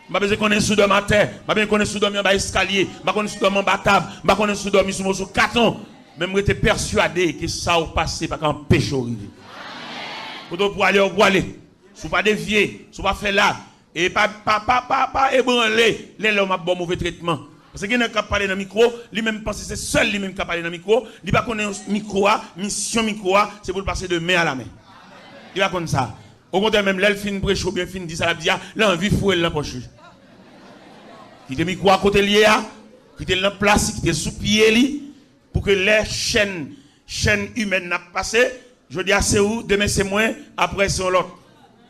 Je besoin qu'on est sous de ma terre, je besoin qu'on est sous de mon escalier, je qu'on est sous de mon batave, je qu'on est sous de mon carton. Même j'étais persuadé que ça au passé pas qu'un péché arrivé. Pour aller au aller. Si pas dévier, si pas faire là et pas ébranler les hommes à bon mauvais traitement. Parce que quelqu'un qui parle dans le micro, lui-même pense que c'est seul lui-même qui parle dans le micro, il va connaître micro, mission micro, c'est pour le passer de main à la main. Il va connaître ça. Au contraire, même l'elfine prêche ou bien fin dit ça la dia, l'envie fouet la poche. Qui te micro à côté lié, qui te la place, qui te sous pied pour que les chaînes humaines n'a passé. Je dis à c'est où, demain c'est moi, après c'est l'autre.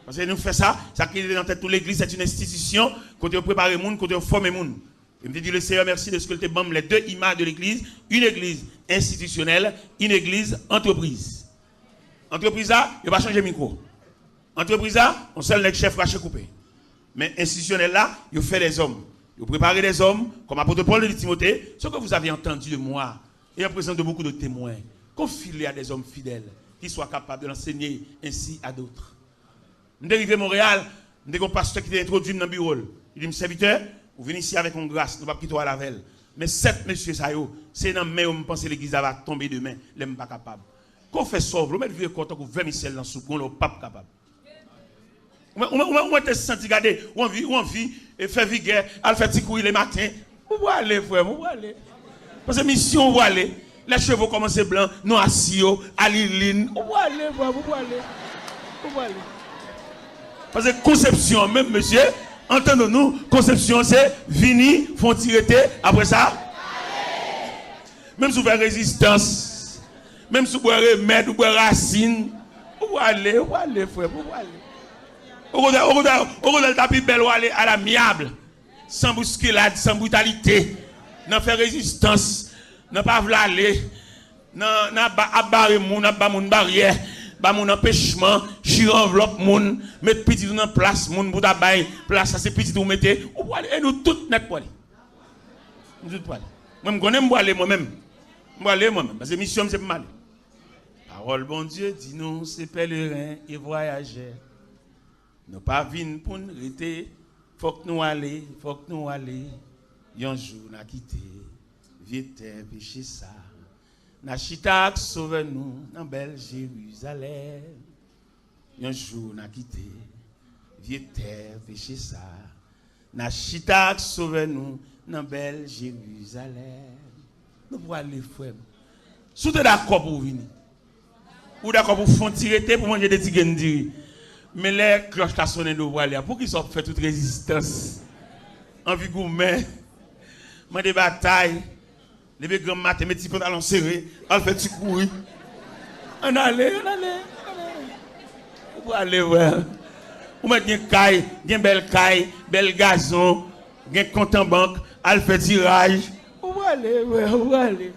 Parce que nous faisons ça, ça qui est dans tête toute l'église, c'est une institution, côté préparer le monde, côté former le monde. Je me dis le Seigneur merci de ce que tu as les deux images de l'église, une église institutionnelle, une église entreprise. Entreprise là, il va changer le micro. Entreprise là, on seul le chef raché coupé. Mais institutionnel là, il fait des hommes. Il prépare des hommes, comme apôtre Paul de Timothée, ce que vous avez entendu de moi, et en présence de beaucoup de témoins, confie-les à des hommes fidèles, qui soient capables de l'enseigner ainsi à d'autres. Je suis arrivé à Montréal, je suis un pasteur qui est introduit dans le bureau. Il dit, mes serviteurs, vous venez ici avec une grâce, nous ne pouvons pas quitter à la veille. Mais 7 messieurs, c'est dans mes où je pense que l'église va tomber demain, je ne suis pas capable. Qu'on fait sauve, on met le vieux content qu'on veut Michel dans le soupe, on n'est pas capable. On te senti garder, on vit, et faire vigueur, elle fait petit courir le matin. Où aller, frère, où aller? Parce que mission, où aller? Les chevaux commencent blancs, nous assis, à l'île, où aller, frère, où aller? Où aller? Parce que conception, même monsieur, entendons-nous, conception c'est venir, font tirer, après ça, même si vous avez résistance, même si vous avez remède, vous avez racine, où aller, frère, où aller? Au lieu de tapis belle, aller à l'amiable, sans bousculade, sans brutalité, n'a fait résistance, n'a pas voulu aller, n'a pas barré n'a pas mon barrière. Ba mon empêchement, chire enveloppe moun, mettre petit dans place moun pour tabaye, place ça c'est petit vous mettez, et nous tout net pour aller. Nous tout pour aller. Moi me connais moi aller moi-même. Moi aller moi-même parce que mission c'est mal. Parole bon Dieu dit nous c'est pèlerins et voyageurs. Nous pas vinn pour nous rester, faut que nous aller. Un jour n'a quitté, vieux terre péché ça. Na chitak sauve nous dans belle Jérusalem. Un jour n'a quitté, vieux terre péché ça. Na chitak sauve nous dans belle Jérusalem. Nous pour aller frère. Si vous êtes d'accord pour venir, ou d'accord pour faire tirer pour manger des tigres, mais les cloches ta sonné de aller pour qu'ils soient fait toute résistance. Envie gourmet, mais des batailles. Les grands matin, mes petits pantalons serrés, on fait petit courir. On allait. On va aller voir. On met une caille, une belle caille, bel gazon, un compte en banque, on fait tirage. On va aller.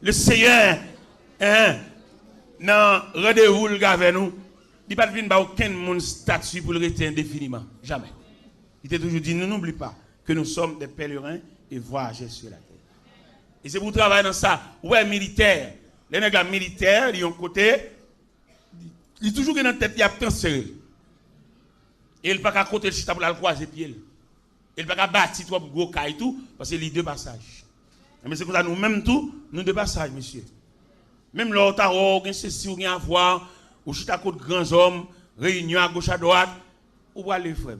Le Seigneur, non, rendez-vous le gars avec nous. Il ne va pas venir aucun monde statut pour le rester indéfiniment. Jamais. Il t'a toujours dit, ne n'oublie pas que nous sommes des pèlerins et voyager sur la terre. Et c'est pour travailler dans ça. Ouais, militaire. Les nègres militaires, ils ont côté, ils toujours dans la tête, ils ont transféré. Et ils ne peuvent pas côté le chita pour la croiser pied. Ils ne peuvent pas bâtir trois gros cas et tout, parce que c'est les deux passages. Mais c'est comme ça, nous-mêmes tout, nous deux passages, monsieur. Même l'autre, on a ceci, on a à voir, ou chita côté grands hommes, réunion à gauche à droite, où va les frères.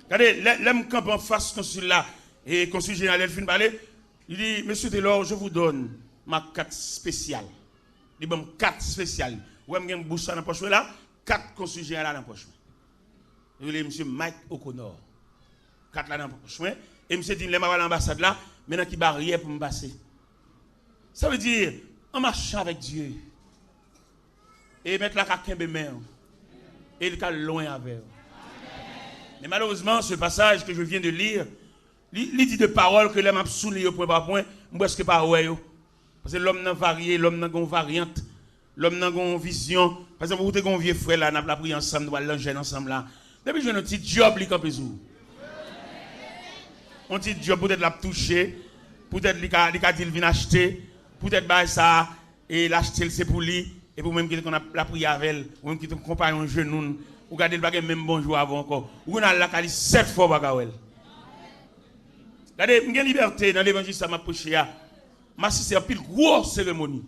Regardez, l'homme camp en face consul là, et consul général Elfine parler, il dit, monsieur Taylor, je vous donne ma carte spéciale. Il dit, bon, carte spéciale. Vous avez une bouche dans la poche là, 4 consul général dans la poche. Il dit, monsieur Mike O'Connor. 4 là dans la poche. Et monsieur dit, je vais à l'ambassade là, maintenant qui barrière pour me passer. Ça veut dire, en marchant avec Dieu, et mettre la caquin de main, et il est loin avec. Mais malheureusement, ce passage que je viens de lire, il dit de paroles que l'homme a souligné au point par point, parce que pas ouais. Parce que l'homme n'a varié, l'homme n'a une variante, l'homme n'a une vision. Par exemple, vous avez un vieux frère là, nous avons pris ensemble, nous allons l'enchaîner ensemble là. Depuis que j'ai un petit job, il est un petit job, peut-être l'a touché, peut-être qu'il a dit qu'il vient acheter, peut-être ça, et l'acheter c'est pour lui, et pour même qu'on a la prière avec elle, ou même qu'il te compare un genou, Ou regardez le bagage même bonjour avant encore. Ou on a la cali 7 fois bagawel. Regardez, j'ai liberté dans l'évangile ça m'a prêché à. Ma c'est une grosse cérémonie.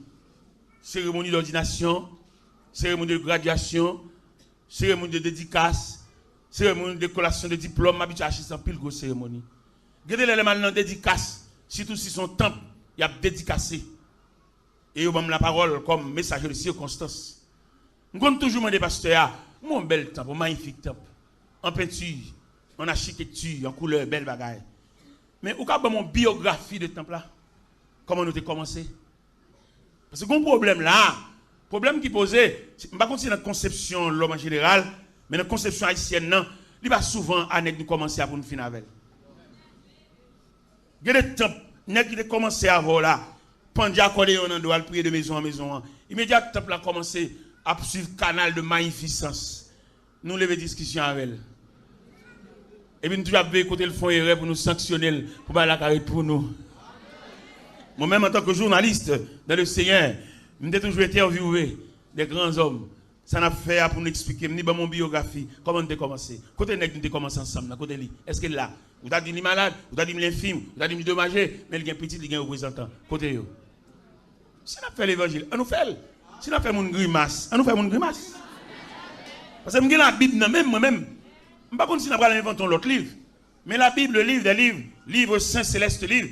Cérémonie d'ordination, cérémonie de graduation, cérémonie de dédicace, cérémonie de collation de diplôme, ma biche c'est une pile grosse cérémonie. Regardez les maintenant dédicace, surtout si son temple, il a dédicacé. Et il a la parole comme messager de circonstance. Je compte toujours des pasteurs, mon bel temple, magnifique temple, en peinture, en architecture, en couleur, belle bagaille. Mais où est mon biographie de temple là? Comment nous avons commencé? Parce que le problème là, problème qui posait, je ne vais pas continuer notre conception l'homme en général, mais notre conception haïtienne, non, il va souvent à nous commencer à pour nous finir avec. Il y a des temps, nous avons commencé à voir là, pendant qu'on doit prier de maison en maison. Immédiatement, nous avons commencé à suivre le canal de magnificence. Nous avons des discussions avec elle. Et puis nous avons écouté le fond erreur pour nous sanctionner, pour faire la carrière pour nous. Moi-même, en tant que journaliste dans le Seigneur, j'ai toujours interviewé des grands hommes. Ça n'a fait pour nous expliquer, mon biographie, comment nous avons commencé. Côté nous avons commencé ensemble, côté lui. Est-ce qu'il est là? Vous avez dit qu'il est malade, vous avez dit qu'il est infime, vous avez dit qu'il est dommagé, mais il est petit, il est représentant. Côté yo. Si nous fait l'évangile, on nous fait. Si nous fait mon grimace, on nous fait mon grimace. Parce que je la Bible, même moi-même, je ne sais pas si nous avons inventé l'autre livre. Mais la Bible, le livre des livres, livre saint, céleste, livre.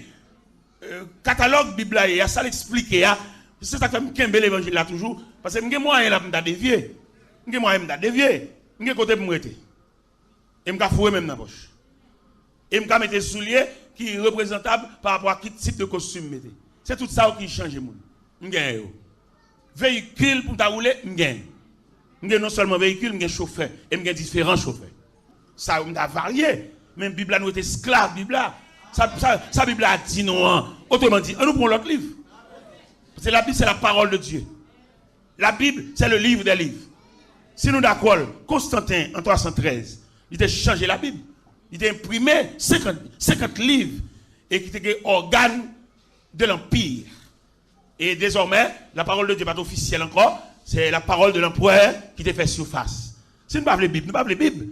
Catalogue Bible là, il y a ça l'expliquer. C'est ça que je me l'évangile là toujours. Parce que je suis moyen là pour me dévier. Je suis moyen pour me dévier. Je suis côté pour me rester. Et je me fouer même dans la poche. Et je me mettre des souliers qui sont représentables par rapport à quel type de costume mettez. C'est tout ça qui change le monde. Je gagne. Véhicule pour ta rouler, je gagne. Je gagne non seulement véhicule, je gagne chauffeur. Et je gagne différents chauffeurs. Ça a varié. Même la Bible nous est esclave, Bible là. Sa Bible a dit non. Autrement dit, on nous prend l'autre livre. Parce que la Bible, c'est la parole de Dieu. La Bible, c'est le livre des livres. Si nous d'accord, Constantin, en 313, il a changé la Bible. Il a imprimé 50 livres et qui étaient organes de l'Empire. Et désormais, la parole de Dieu n'est pas officielle encore. C'est la parole de l'empereur qui te fait surface. Si nous ne voulons pas la Bible, nous ne voulons pas la Bible.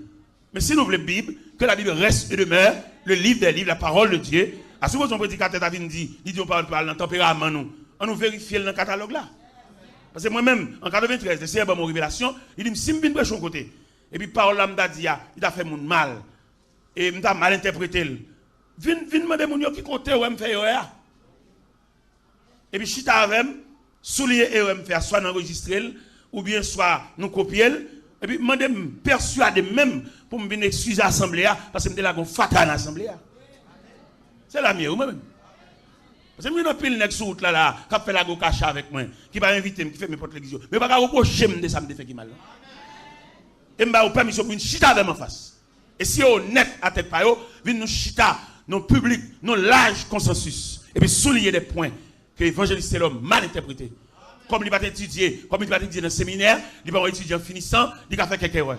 Mais si nous voulons la Bible, que la Bible reste et demeure le livre des livres, la parole de Dieu. À ce moment où prédicateur David dit, il dit on parle dans le tempérament, on nous vérifie dans le catalogue là. Parce que moi-même, en 93, le Seigneur m'a mon révélation, il dit, si je viens de côté, et puis parole là m'a dit, il a fait mon mal, et il m'a mal interprété. Viens demander mon qui compte ou me fait erreur. Et puis chita avec, souligner erreur me faire, soit enregistrer, ou bien soit nous copier. Et puis, je me persuader même pour me venir excuser à l'Assemblée, parce que je me dis là, fatal à l'Assemblée. C'est la mienne, moi-même. Parce que je me pile sur route là, qui fait la go cacha avec moi, qui va inviter, qui fait mes potes l'église. Mais je ne vais pas reprocher de ça, me fait qui mal. Et je vais vous permission pour une chita avec ma face. Et si on est honnête à tête par eux, venez nous chita, nos publics, nos larges consensus. Et puis souligner des points que l'évangéliste est l'homme mal interprété. Comme il va étudier, comme il va étudier dans le séminaire, il va étudier en finissant, il va faire quelque chose.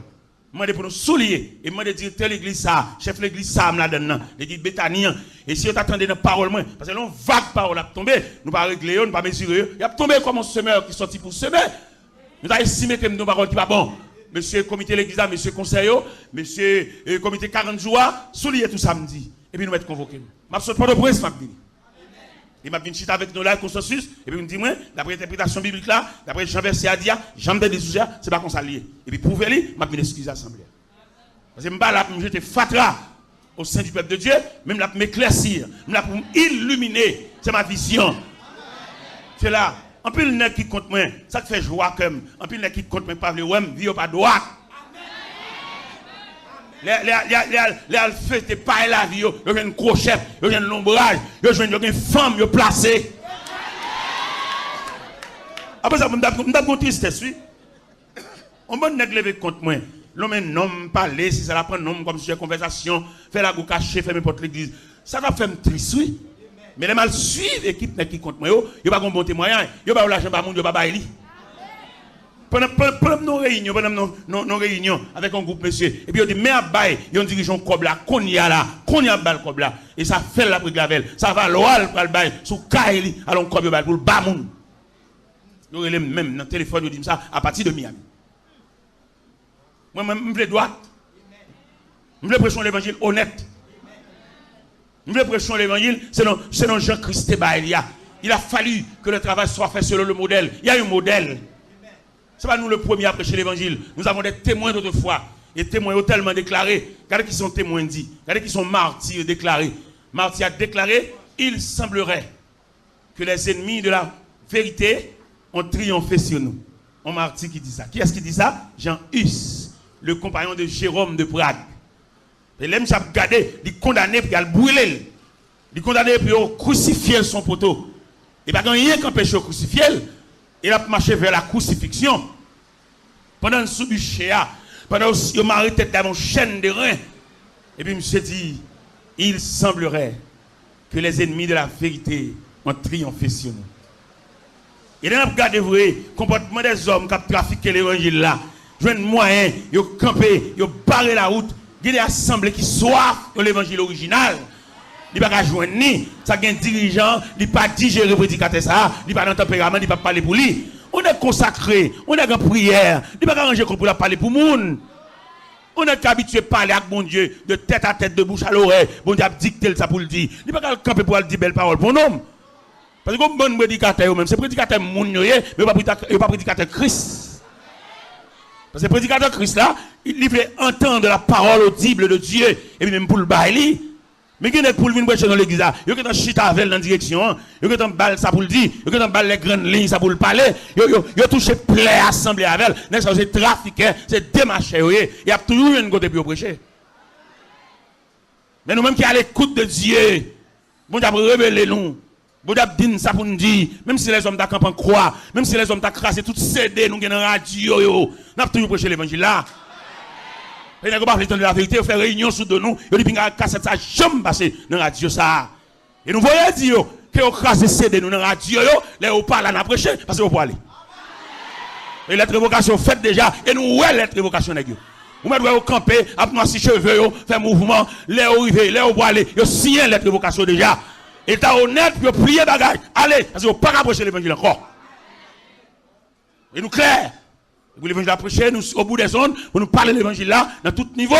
Je demande pour nous souligner, et je demande directeur de l'église, chef de l'église, là-dedans, l'église Béthanie. Et si vous attendez une parole, parce que l'on vague parole a tombé, nous ne pas régler, nous ne pas mesurer, il a tombé comme un semeur qui sorti pour semer. Nous avons estimé que nos paroles qui pas bon. Monsieur comité de l'église, monsieur conseil, monsieur comité 40 jours, souligner tout samedi. Et puis nous mettons convoqués. Je ne suis pas de presse, il m'a venu chiter avec nous là, consensus, et puis il me dit, moi, d'après l'interprétation biblique là, d'après Jean verset à dire, Jean de Jésus, c'est pas qu'on s'allie. Et puis pour lui, m'a venu excuser à l'Assemblée. Parce que je là pour me jeter fatra au sein du peuple de Dieu, même là pour m'éclaircir, même là pour m'illuminer. C'est ma vision. C'est là. En plus, le nez qui compte moi, ça fait joie comme. En plus, le nez qui compte moi, pas le ouem, vie pas droit. Les alphées, c'est pas la vie, il y a un crochet, il y a un ombrage, il y a une femme, il y a placé. Après ça, je me dis tristesse, oui. On va lever contre moi. L'homme est homme, parler, si ça la prend nom comme sujet conversation, faire la go caché, faire mes portes l'église. Ça va faire triste, oui. Mais les mal suivent l'équipe qui compte moi, il n'y a pas de bon témoignage, il n'y a pas de l'argent, il n'y a pas de bail. Pendant nos réunions avec un groupe monsieur, et puis on dit, mais à bail, il y a un dirigeant Kobla, qu'on y a là, qu'on y a bal Kobla, et ça fait la brigavel, ça va l'oral pour le bail, sous Kaili, alors on Kobla pour le bamoun. Nous même dans le téléphone, nous disons ça à partir de Miami. Moi, je veux droite. Je veux prêcher l'évangile honnête. Je veux prêcher l'évangile selon Jean-Christ Baïlia. Il a fallu que le travail soit fait selon le modèle. Il y a un modèle. Ce n'est pas nous le premier à prêcher l'évangile. Nous avons des témoins d'autrefois. Et témoins ont tellement déclaré. Regardez qui sont témoins dits. Regardez qui sont martyrs déclarés. Martyr a déclaré, il semblerait que les ennemis de la vérité ont triomphé sur nous. Un martyr qui dit ça. Qui est-ce qui dit ça? Jean Hus, le compagnon de Jérôme de Prague. Et l'homme s'est gardé, il est condamné pour le brûler. Il est condamné pour crucifier son poteau. Il n'y a pas rien qui empêche de crucifier. Il a marché vers la crucifixion. Pendant le sous-bûcher, pendant qu'il m'a arrêté dans une chaîne de reins. Et puis, monsieur dit, il semblerait que les ennemis de la vérité ont triomphé sur nous. Et là, regardez le comportement des hommes qui ont trafiqué l'évangile là. Ils ont moyen, ils ont campé, ils ont barré la route. Il y a des assemblées qui soif de l'évangile original. Il n'y a pas de joindre ni. Ça a un dirigeant, il n'a pas digéré le prédicateur ça, il n'a pas de tempérament, il n'a pas parler pour lui. On est consacré, on est en prière, il n'a pas arrangé pour parler pour le monde. On est habitué à parler avec mon Dieu de tête à tête, de bouche à l'oreille. Bon Dieu a dicté ça pour le dire. Il n'a pas camper pour dire belles paroles pour un homme. Parce que comme bon prédicateur, même c'est prédicateur moun mais il n'est pas prédicateur Christ. Parce que le prédicateur Christ là, il veut entendre la parole audible de Dieu, et puis même pour le bailler. Mais qui est pour le venir prêcher dans l'église là, il y a un chita avec dans la direction, il y a un balle ça pour le dire, il y a un balle les grandes lignes ça pour le parler, il y a touché plaie assemblée avec elle, c'est trafiqué, c'est démarché, il y a toujours une côté pour prêcher. Mais nous-mêmes qui à l'écoute de Dieu, bon Dieu a révélé nous. Bon Dieu dit ça pour nous dire, même si les hommes d'Akamp en croient, même si les hommes d'Akrasé tout CD, nous avons radio, nous avons toujours prêché l'évangile là. Et nous avons pas de la vérité, on fait réunion sous de nous, et nous avons cassette ça, jamais passé dans la radio ça. Et nous voyons dire que nous avons CD nous dans la radio, les on parle à prêcher, parce que vous pouvez aller. Et la révocation faite déjà, et nous voyons la révocation. Vous mettez camper, après nous, si cheveux, faire mouvement, les arriver, les on aller, ils signent la révocation déjà. Et t'as honnête pour prier bagage. Allez, parce que vous ne pouvez pas approcher l'évangile encore. Et nous clair. Vous l'évangile approcher, nous au bout des zones, pour nous parler de l'évangile là, dans tout niveau.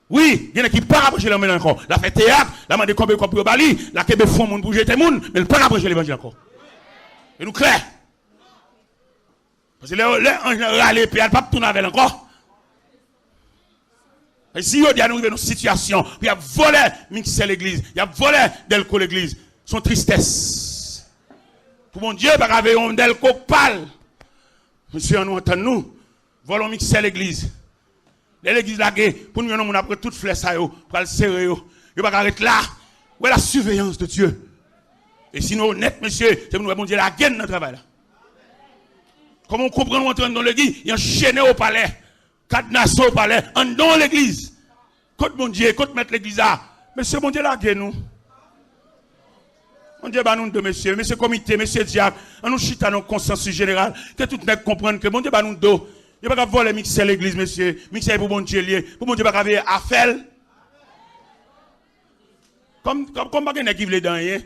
Oui, il y en a qui ne peuvent pas approcher l'évangile encore. La fait théâtre, la m'a combien pour Bali, la kebe font moun pour jeter moun, mais ne peuvent pas approcher l'évangile encore. Et nous clair. Parce que les anges râlent, puis elles ne peuvent pas tourner avec encore. Et si on dit à nous arriver dans une situation, il y a volé mixer l'église, il y a volé Delco l'église, son tristesse. Pour mon Dieu, il y a un Delco pâle. Monsieur, nous entendons, volons mixer l'église. L'église là, pour nous, on a pris toute flèche, pour le serrer, il ne va pas arrêter là. Où est la surveillance de Dieu? Et sinon, honnête, monsieur, c'est nous, bon Dieu, la gaine dans le travail là. Comment on comprend, nous entrons dans l'église, il y a enchaîné au palais. Cadenassé au palais, en dans l'église. Côte mon Dieu, côte mettre l'église là. Monsieur, mon Dieu, la gueule nous. Mon Dieu, bah nous deux, monsieur comité, monsieur diable, on nous chita dans consensus général, que tout le monde comprenne que mon Dieu, bah nous deux. Il n'y a pas qu'à voler mixer l'église, monsieur. Mixer pour mon Dieu lié. Pour mon Dieu, pas qu'à faire affaire. Comme pas qu'il y a qui veut dans rien.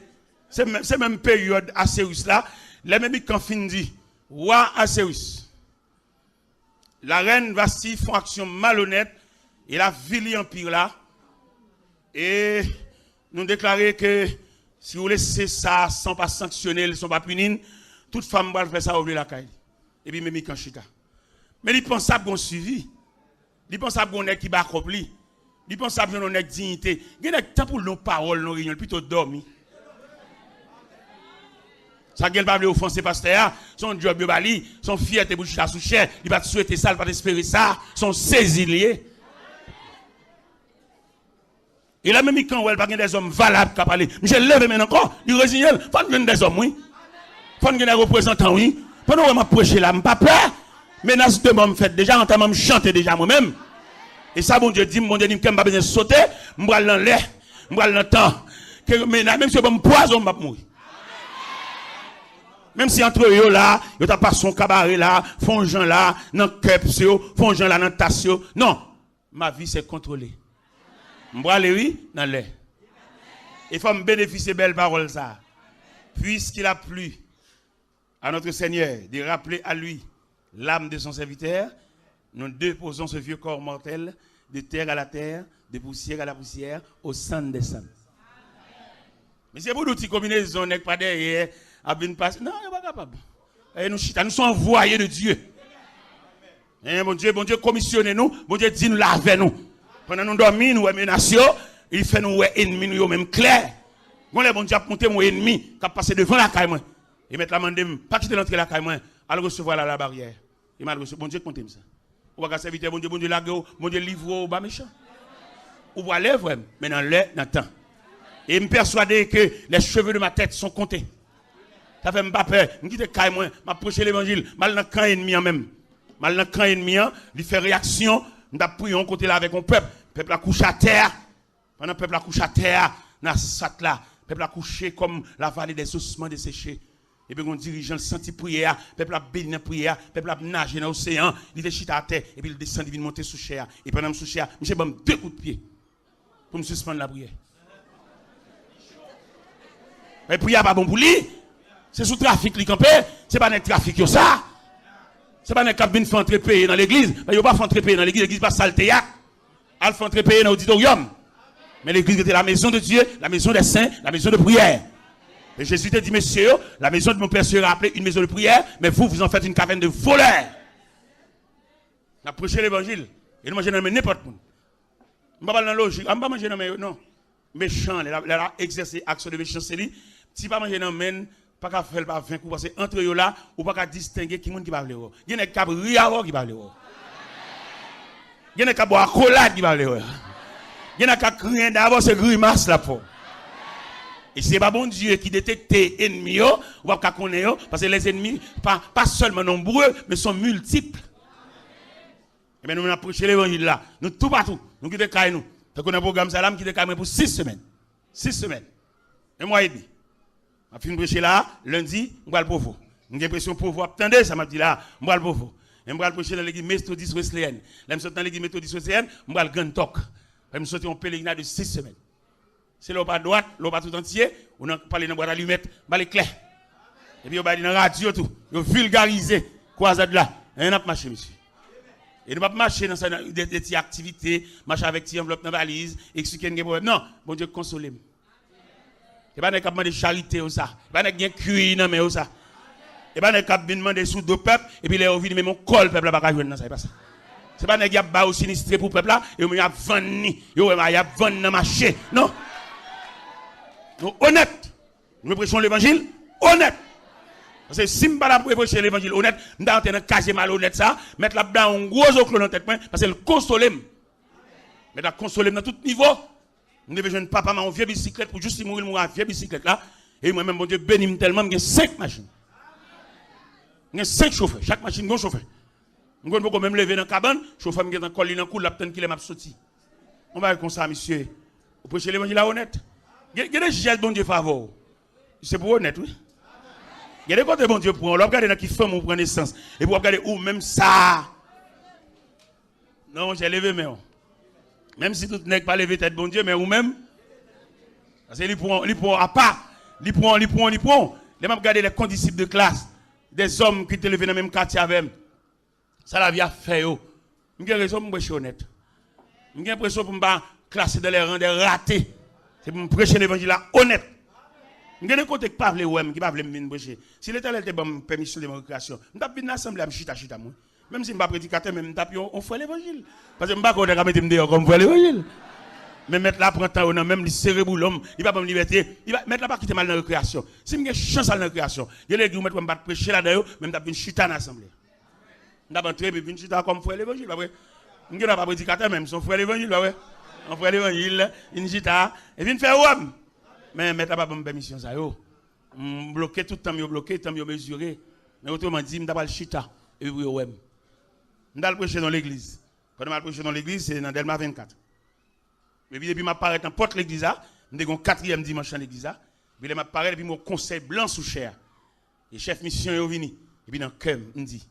C'est même période à Cyrus là. Les mêmes quand fin dit, roi à Cyrus. La reine Vasti font action malhonnête et la ville empire là. Et nous déclarer que si vous laissez ça sans pas sanctionner, sans pas punir, toute femme va faire ça ouvrir la caille. Et puis même quand chita. Mais il pense à bon suivi. Il pense à bon nèg qui va accompli. Il pense à bon nèg dignité. Il y a temps pour nos paroles, nos réunions, plutôt dormir. Ça ne va pas offenser pasteur, son job de bali, son fierté pour chita sous chair, il va souhaiter ça, il va espérer ça, son saisilier. Et là même quand il n'y a pas des hommes valables qui parlent, je lève maintenant encore, il résigne, il faut qu'il y ait des hommes, oui. Il faut qu'il y ait des représentants, oui. Pendant que je m'approche là, je ne pas peur. Menace de moi me fait déjà, en train de chanter déjà moi-même. Et ça, mon Dieu dit, que je n'ai pas besoin de sauter, je vais dans l'air, je vais dans le temps. Même si je me poison, je vais mourir. Même si entre eux là, ils n'ont pas son cabaret là, font gens là, dans le kepsio, font gens là, dans le tassio. Non, ma vie c'est contrôlé. Je vais aller, oui, dans l'air. Il faut me bénéficier de belles paroles ça. Puisqu'il a plu à notre Seigneur de rappeler à lui l'âme de son serviteur, nous déposons ce vieux corps mortel de terre à la terre, de poussière à la poussière, au sang des saints. Mais c'est pour nous qui combinaison n'est pas derrière, à venir passer. Non, il n'est pas capable. Et nous sommes envoyés de Dieu. Et bon Dieu, commissionnez nous, bon Dieu dit nous lavez nous. Pendant nous dormons, nous menaçons, il fait nous ennemis nous même clair. Bon les bon Dieu a monté mon ennemi qui a passé devant la caille moi. Et mettre la main de pas quitter l'entrée la caille moi, à le recevoir la barrière. Il m'a reçu bon Dieu comptez ça. Ou va serviteur bon Dieu lague, bon Dieu livre au bas méchant. Ou va lèvre mais dans l'air dans temps. Et me persuader que les cheveux de ma tête sont comptés. Ça fait pas peur. Je quitte caille moi, m'a prêcher l'évangile, mal dans camp ennemi en même. Mal dans camp ennemi, il fait réaction, nous avons prié côté là avec mon peuple. Le peuple a couché à terre. Pendant le peuple a couché à terre, dans sat là, le peuple a couché comme la vallée des ossements desséchés. Et puis on dirigeant le senti prière, le peuple a béni dans la prière, le peuple a nagé dans l'océan, il est chita à terre, et puis il descend, il vient monter sous chair. Et pendant sous chair, je vais deux coups de pied pour me suspendre la prière. Mais la prière pas bon pour lui. C'est sous trafic qui campé, c'est pas un trafic ça. C'est pas un cap vient faire entrer payer dans l'église, il ne pas faire entrer payer dans l'église, l'église pas saleté. Elle fait entrer payer dans l'auditorium. Mais l'église était la maison de Dieu, la maison des saints, la maison de prière. Et Jésus t'a dit, messieurs, la maison de mon père sera appelée une maison de prière, mais vous en faites une caverne de voleurs. On a prêché l'évangile. Et nous mangeons n'importe où. Je ne vais pas dans la logique. Je ne vais pas manger dans les non. Méchant, elle a exercé action de méchanceté. Si pas manger dans les pas qu'à faire pas 20 coups parce que entre eux là ou pas qu'à distinguer qui monde qui va parler. Il y en a qui va rire qui va parler. Il y en a qui va boire collade qui va parler. Il y en a qui crier d'abord c'est grimace là pour. Et c'est pas bon Dieu qui détecte ennemis ou pas qu'à connaître parce que les ennemis pas seulement nombreux mais sont multiples. Et bien nous avons prêché l'évangile là, nous tout partout, nous quittons caille nous. Fait qu'on a un programme salam qui est caille pour 6 semaines. 6 semaines. Un mois et demi. Je vais prêcher là, lundi, je vais le pauvre. J'ai l'impression pour vous attendez, ça m'a dit là, je vais le pauvre. Je vais prêcher dans l'église méthodiste wesleyenne. Là, je suis dans l'église méthodiste wesleyenne, je vais le grand talk. Je suis en pèlerinage de 6 semaines. C'est l'eau pas droite, l'eau pas tout entier, on a parlé dans boîte allumette, on va clair. Et puis on va dire dans la radio tout, on vulgarisé croisade là. Et on a marché monsieur. Et nous pas marcher dans des activités, marcher avec des enveloppes dans la valise, expliquer un problème. Non, bon Dieu consolez-moi. Et pas de cap de charité ou ça. Et pas de gain cuit non mais ou ça. Et pas de cap demander sous deux peuples et puis les ouvrir mais mon col peuple là pas joindre dans ça, c'est pas ça. C'est pas nèg y a ba ou sinistré pour peuple là et on y a vendre yo y a vendre dans marché. Non. Nous honnête. Nous prêchons l'évangile honnête. Parce que si je ne pas prêcher l'évangile honnête, je vais entrer dans casier malhonnête ça, mettre là-dedans un gros oclo dans tête parce que le console. Mais la console dans tout niveau. Je devais jeune papa m'a une vieille bicyclette pour juste mourir une vieille bicyclette là et moi même mon Dieu béni tellement j'ai 5 machines. J'ai 5 chauffeurs, chaque machine a un chauffeur. Je ne peux même lever dans la cabane, chauffeur me dans coller dans cou la petite qu'il m'a sorti. On va comme ça monsieur. Vous prêchez l'évangile honnête. Il y a des gels bon Dieu favor. C'est pour honnête oui. Il y a des côtés bon Dieu pour on regarder dans qui femme on prend naissance et pour regarder où même ça. Non, j'ai levé mais même si tout n'est pas levé tête bon Dieu mais ou même parce que il prend à part, il prend. Les m'a regarder les condisciples de classe, des hommes qui étaient levés dans le même quartier avec ça la vie a fait yo. J'ai raison pour me honnête. J'ai l'impression pour me classer dans les rangs des ratés. C'est pour me prêcher l'évangile là honnête. J'ai des côtés qui pas veulent ou qui pas veulent me prêcher. Si l'Éternel te donne permission de récréation, je vais venir l'assemblée à me chita moi. Même si je ne suis pas prédicateur, même on fait l'évangile. Parce que je ne suis pas mettre dehors comme faire l'évangile. Mais mettre là, prendre temps, même le cérébro, l'homme, il va pas me liberté. Il va mettre là, pas quitter mal dans la récréation. Si j'ai chance dans la récréation, il y a des gens qui vont prêcher là-dedans, même je vais chita dans l'assemblée. Je vais entrer, je vais chita comme faire l'évangile. Je ne suis pas prédicateur, même si on fait l'évangile. On fait l'évangile, une chita, et puis faire homme. Mais mettre là, pas me permission. Bloquer tout le temps, bloquer, tout le temps, mesurer. Mais autrement dit, je vais chita, et puis ouais. Je vais prêcher dans l'église. Quand je vais prêcher dans l'église, c'est dans Delma 24. Et puis, depuis que je parais dans porte l'église, je suis 4e dimanche dans l'église. Puis, je parais depuis mon conseil blanc sous chair. Et chef mission est venu. Et puis, dans le cœur, je dis,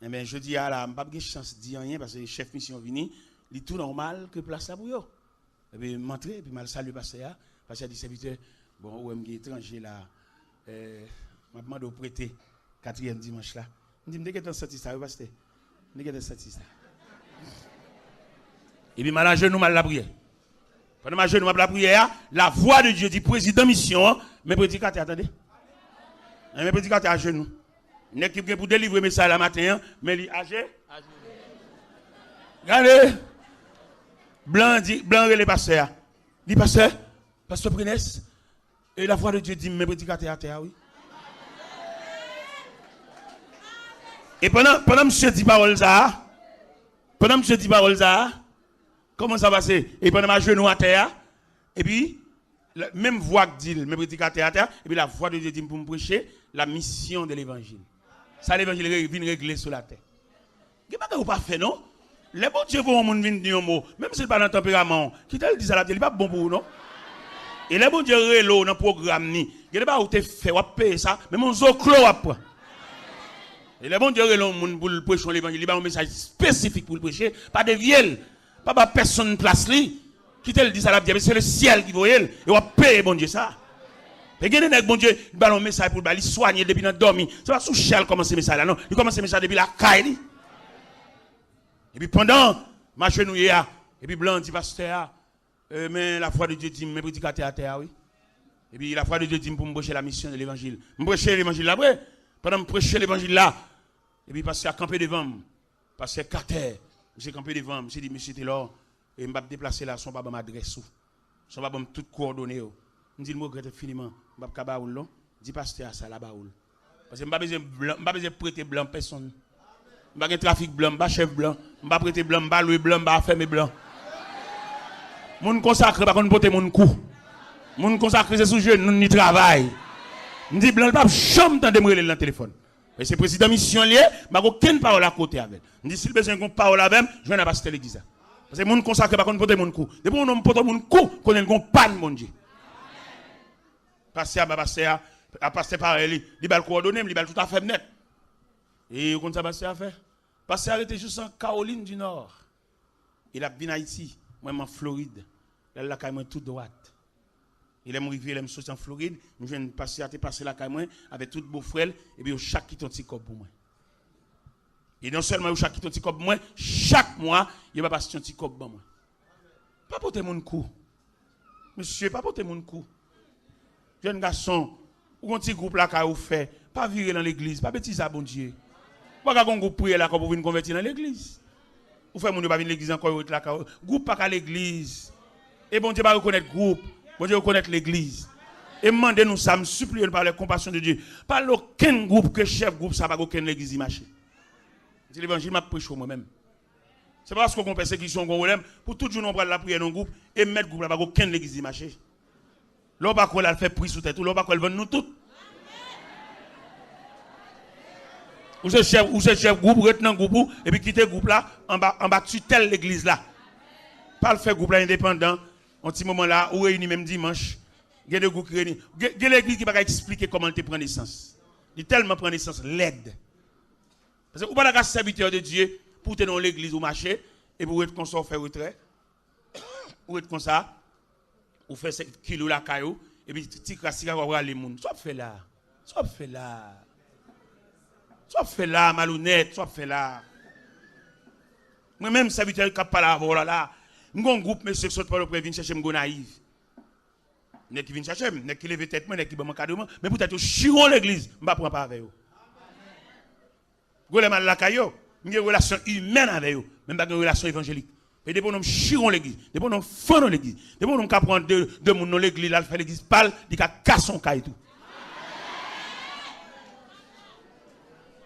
eh bien, je dis, je n'ai pas de chance de dire rien parce que le chef mission est venu. Il est tout normal que place là pour eux. Et puis, je m'entre, et puis, je salue le pasteur. Parce qu'il a dit, serviteur, bon, où est-ce étranger là, je demande au prêter 4e dimanche là. Je dis, je suis sorti ça, pasteur. Négate senti ça. Et puis mal à genoux, mal la prière. Pendant ma genoux, mal la prière, la voix de Dieu dit président mission, mes prédicateurs, attendez. Mes prédicateurs à genoux. Une équipe pour délivrer mes message la matin, mais il âgé. Regardez. Blanc dit, blanc les pasteurs. Dit pasteur Prince, et la voix de Dieu dit, mes prédicateurs à terre, oui. Et pendant monsieur dit parole ça, comment ça va passer? Et pendant ma genou à terre, et puis, la même voix que dit, mes prédicateurs à terre, et puis la voix de Dieu dit pour me prêcher la mission de l'évangile. Ça, l'évangile vient régler sur la terre. Qu'est-ce que vous pas fait, non? Les bons dieux vont venir dire un mot, même si ce n'est pas dans le tempérament, qui te le dit à la télé, il n'est pas bon pour vous, non? Et les bons dieux rélo dans le programme, il n'y a pas où tu fais, ou payer ça, mais mon zoclo après. Et les bons dieux rélo pour le prêcher l'évangile, il y a un message spécifique pour le prêcher, pas de vielle, pas personne place li, qui te le dit à la télé, c'est le ciel qui voit elle, et on va payer bon Dieu ça. Et il y a bon Dieu, il a un message pour le soigner depuis qu'il a dormi. Ce n'est pas sous chal commencer le message là, non. Il commence le message depuis la caille. Et puis pendant ma chenouille, et puis blanc dit pasteur, mais la foi de Dieu dit, mes prédicateurs à terre, oui. Et puis la foi de Dieu dit pour me prêcher la mission de l'évangile. Me prêcher l'évangile là, oui. Pendant me prêcher l'évangile là, et puis pasteur a campé devant moi. Pasteur Carter, j'ai campé devant moi. J'ai dit, monsieur Taylor, et je me déplacer là, son papa m'adresse. Son papa m'a tout coordonné. Je dis, je regrette infiniment. Je ne vais pas baoul, dis pasteur ça la baoul. Parce que je ne vais pas besoin de prêter blanc personne. Je ne vais pas trafic blanc, je ne vais pas chef blanc, je ne vais pas prêter blanc, je ne vais pas louer blanc, je ne vais pas fermer blanc. Mon consacré, par contre, porter mon cou. Mon consacré, c'est sous jeu, nous n'y travail. Je dis blanc, je ne vais pas chambre de me dans le téléphone. Et c'est président mission lié, je n'ai aucune parole à côté avec. Je dis, si le besoin de parole avec, je vais pas l'église. Parce que mon consacré, par contre, porter mon cou. Depuis mon porte mon cou, qu'on ait une panne, mon Dieu. Pasteur, pasteur pareil, il va le coordonner, il va tout à fait net. Et comment ça pasteur a fait? Pasteur était juste en Caroline du Nord. Il a bien Haïti, moi en Floride. Là, la caille toute droite. Il est arrivé, il est sorti en Floride. Je viens de passer à passer la caille avec tout beau frère et puis chaque qui ton petit cop pour moi. Et non seulement chaque qui ton petit cop pour moi, chaque mois, il va passer un petit cop pour moi. Pas porter mon cou. Monsieur, pas porter mon cou. Jeune garçon, ou un petit groupe là qu'a fait, pas virer dans l'église, pas bêtise à bon Dieu. Pas qu'on groupe prier là pour venir convertir dans l'église. Ou fait mon pas venir l'église encore là groupe pas qu'à l'église. Et bon Dieu va reconnaître groupe, bon Dieu reconnaître l'église. Et demandez nous ça, me supplier par la compassion de Dieu. Pas aucun groupe que chef groupe ça va aucun l'église marcher. C'est l'évangile m'a prêché moi-même. C'est parce qu'on persécution qu'on problème pour tout jour on prend la prière dans groupe et mettre groupe là pas aucun l'église marcher. L'on va qu'on fait prix sous tête, l'on va qu'on vend nous toutes. Ou ce chef groupe, retenant groupe, et puis quitter groupe là, en bas tutelle l'église là. Pas le faire groupe là indépendant, en petit moment là, ou réuni même dimanche, il y a des groupes qui réunissent. Il y a l'église qui va expliquer comment tu prends naissance. Il tellement prend naissance l'aide. Parce que vous n'avez pas de serviteur de Dieu pour tenir dans l'église ou marcher, et pour être comme ça, faire retrait, ou être comme ça. Ou fait 7 kilos la caillou, et puis tu crasses les gens. Soit fait là, malhonnête, soit fait là. Moi-même, serviteur qui pas là, voilà. Nous avons un groupe, monsieur, qui sont pas le prêt, viennent chercher mon naïf. N'est qui viennent chercher, n'est qui lève tête, n'est qui va manquer de moi, mais peut-être chiron l'église, je ne prends pas avec eux. Vous avez mal la caillou, vous avez une relation humaine avec eux, même pas une relation évangélique. Et des bonhommes chirons l'église, des bonhommes font l'église, des bonhommes qui prennent deux moun dans l'église, là, fait l'église pâle, ils cassent son caille tout.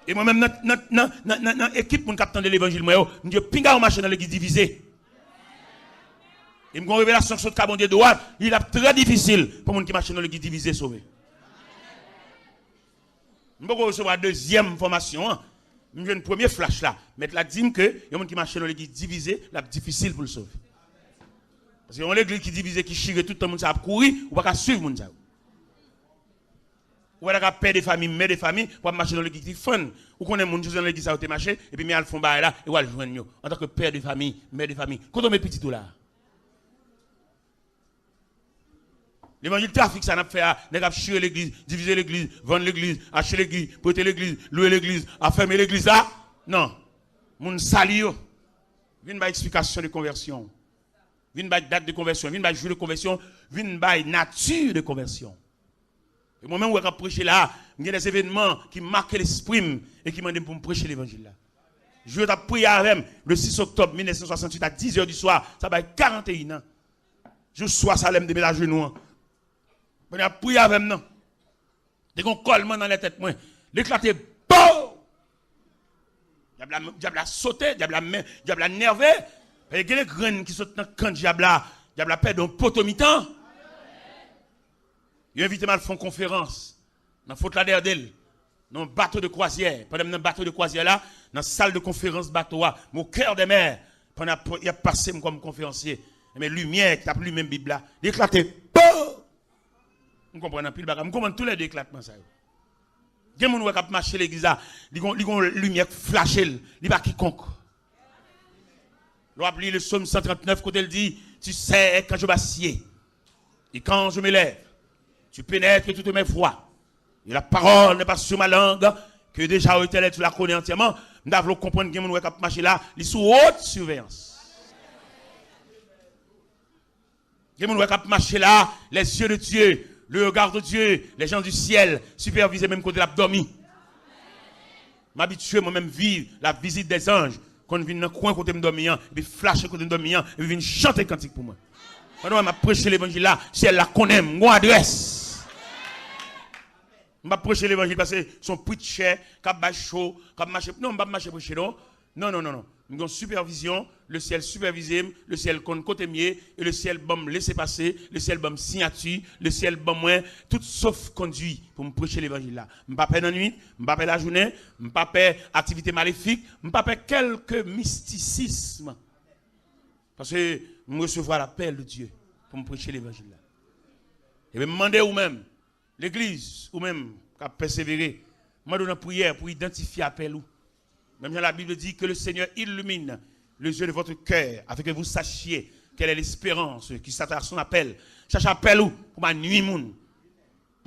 Et moi-même, dans l'équipe pour capter de l'évangile, je dis, pinga au marché dans l'église divisée. Et une révélation sur le carbone de droite, il est très difficile pour les gens qui marchent dans l'église divisée sauver. Je vais recevoir la deuxième formation. Je vais une première flash là. Mais la dit que les gens qui marchent dans l'église divisée, c'est difficile pour le sauver. Parce que l'église qui divisée, qui chire tout le monde, ça a courir, ou pas suivre le monde. Ou pas père de famille, mère de famille, pour marcher dans l'église qui fun. Ou qu'on est mon dans l'église, ça a été marché, et puis ils font bail là, et on va le joindre. En tant que père de famille, mère de famille. Quand on met petit tout là. L'évangile trafic, ça n'a pas fait à chirer l'église, diviser l'église, vendre l'église, acheter l'église, prêter l'église, louer l'église, affermer l'église là. Non. Moun salio. Vin ba explication de conversion. Vin ba date de conversion. Vin ba jour de conversion. Vin ba nature de conversion. Et moi-même, je vais prêcher là. Il y a des événements qui marquent l'esprit et qui m'ont dit pour me prêcher l'évangile là. Je vais prier avec le 6 octobre 1968 à 10h du soir. Ça va être 41 ans. Je sois Salem de ménage nous. Je vais prier avec nous. Dès qu'on colle dans la tête, moi, l'éclater, bon! Diable a sauté, diable a nervé. Il y a des graines qui sautent dans le camp, diable a perdu un poteau mi-temps. Il a invité mal à faire une conférence dans la faute la d'Erdel, dans un bateau de croisière. Pendant un bateau de croisière là, dans la salle de conférence bateau, au cœur des mers, pendant il a passé comme conférencier. Mais lumière qui a pris même Bible là, d'éclater. Vous comprenez plus le bagage, vous comprenez tous les deux éclatements ça. Il y a des gens qui marchent l'église là, ils ont une lumière flashée, il pas quiconque. L'on le psaume 139 quand elle dit, tu sais quand je m'assieds et quand je me lève, tu pénètres toutes mes voies. Et la parole n'est pas sur ma langue, que déjà au éternel tu la connais entièrement. Nous devons comprendre que les gens qui marchent là, ils sont sous haute surveillance. Les gens qui marchent là, les yeux de Dieu, le regard de Dieu, les gens du ciel, supervisés même côté l'abdomen. M'habituer moi-même vivre la visite des anges. Quand je viens dans le coin côté m'dormir, et puis flasher côté m'dormir, et puis viens chanter cantique pour moi. Pendant que je prêche l'évangile là, si elle la connaît, mon adresse. Je vais prêcher l'évangile parce que son preacher, cap chaud, cap marcher. Non, je ne vais pas marcher prêcher non. Non. Nous avons supervision, le ciel supervisé, le ciel côté mieux, et le ciel bon laisser passer, le ciel bon signature, le ciel bon moins, tout sauf conduit pour me prêcher l'évangile là. Je ne vais pas faire la nuit, je ne vais pas faire la journée, je ne vais pas faire activité maléfique, je ne vais pas faire quelques mysticisme. Parce que je recevoir l'appel de Dieu pour me prêcher l'évangile là. Et je me demander ou même, l'église, ou même, qui a persévéré, je me donne une prière pour identifier l'appel ou. Même la Bible dit que le Seigneur illumine les yeux de votre cœur afin que vous sachiez quelle est l'espérance qui s'attend à son appel. Cherche appel ou pour ma nuit moun.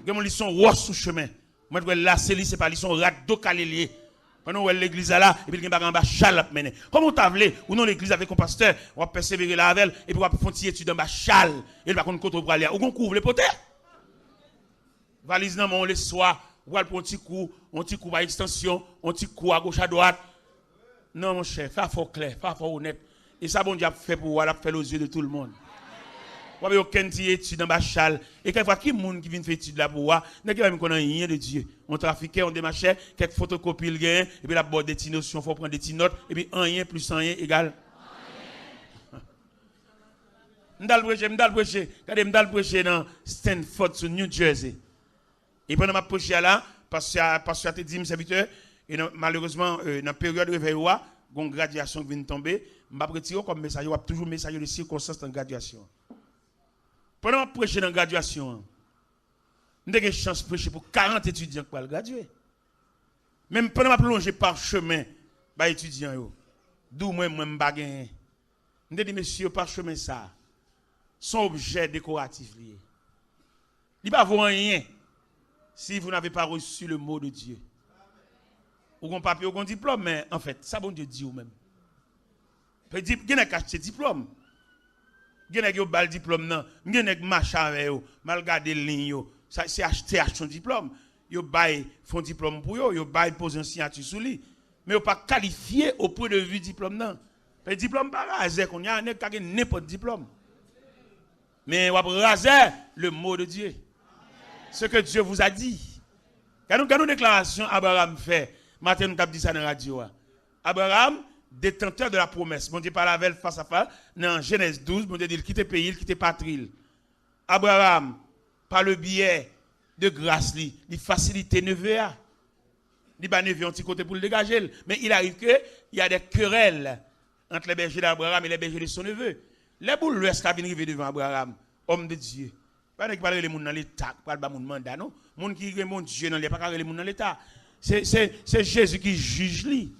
Gen mon lisson roi sous chemin. Moi je là c'est pas lisson rado calélier. Pendant l'église là et puis gen bagay en bas chal mener. Comme on tavle ou non l'église avec un pasteur, on va persévérer là avec et puis on va faire une étude en bas chal et va contre pour aller ou on couvre les potes. Valise nan mon le soir. Ou pour un petit coup à extension, un petit coup à gauche à droite. Non, mon cher, fais fort clair, fais fort honnête. Et ça, bon Dieu a fait pour vous, faire aux yeux de tout le monde. Vous avez aucun étude dans ma chale. Et quelquefois, qui est monde qui vient faire étude là pour vous, n'est-ce pas qu'on a rien de Dieu. On trafiquait, on démarchait, quelques photocopies, le gain, et puis la boîte des petites notions, il faut prendre des petites notes, et puis rien plus rien égale. M'dal prêcher. Regardez, m'dal prêcher dans Stanford, sur New Jersey. Et pendant ma prêche là, parce que a dit mes serviteurs, et malheureusement, dans la période de réveil, il y a une graduation qui vient de tomber. Je vais retirer comme message, il y a toujours un message de circonstance dans la graduation. Pendant ma prêche dans la graduation, j'ai une chance de prêcher pour 40 étudiants qui vont graduer. Même pendant ma plongée par chemin, les étudiants, d'où moi, je ne sais pas. Je dis, monsieur, par chemin, ça, son objet décoratif lié. Il ne va pas rien. Si vous n'avez pas reçu le mot de Dieu. Ou un papier ou un diplôme, mais en fait, ça bon Dieu dit ou même. Vous avez acheté diplôme. Vous avez un diplôme, non. Vous avez un machin avec vous, mal gardé le ligne. C'est acheter son diplôme. Vous avez un diplôme pour vous, vous avez posé un signature sur lui. Mais vous n'avez pas qualifié au point de vue diplôme, non. Le diplôme, pas rasé, qu'on y a n'importe diplôme. Mais vous avez rasé le mot de Dieu. Ce que Dieu vous a dit. Quand nous déclaration Abraham fait, matin nous avons dit ça dans la radio. Abraham, détenteur de la promesse. Bon Dieu parle avec face à face. Dans Genèse 12, bon Dieu dit, il quitte pays, il quitte patrie. Abraham, par le biais de grâce, il facilite neveu. Il va neveu un petit côté pour le dégager. Mais il arrive qu'il y a des querelles entre les bergers d'Abraham et les bergers de son neveu. Les boules l'ouest qui viennent arriver devant Abraham, homme de Dieu. Pas de parler les gens dans l'état, pas de mandat non. Monde qui est mon Dieu dans les pas les gens dans l'état. C'est Jésus qui juge lui.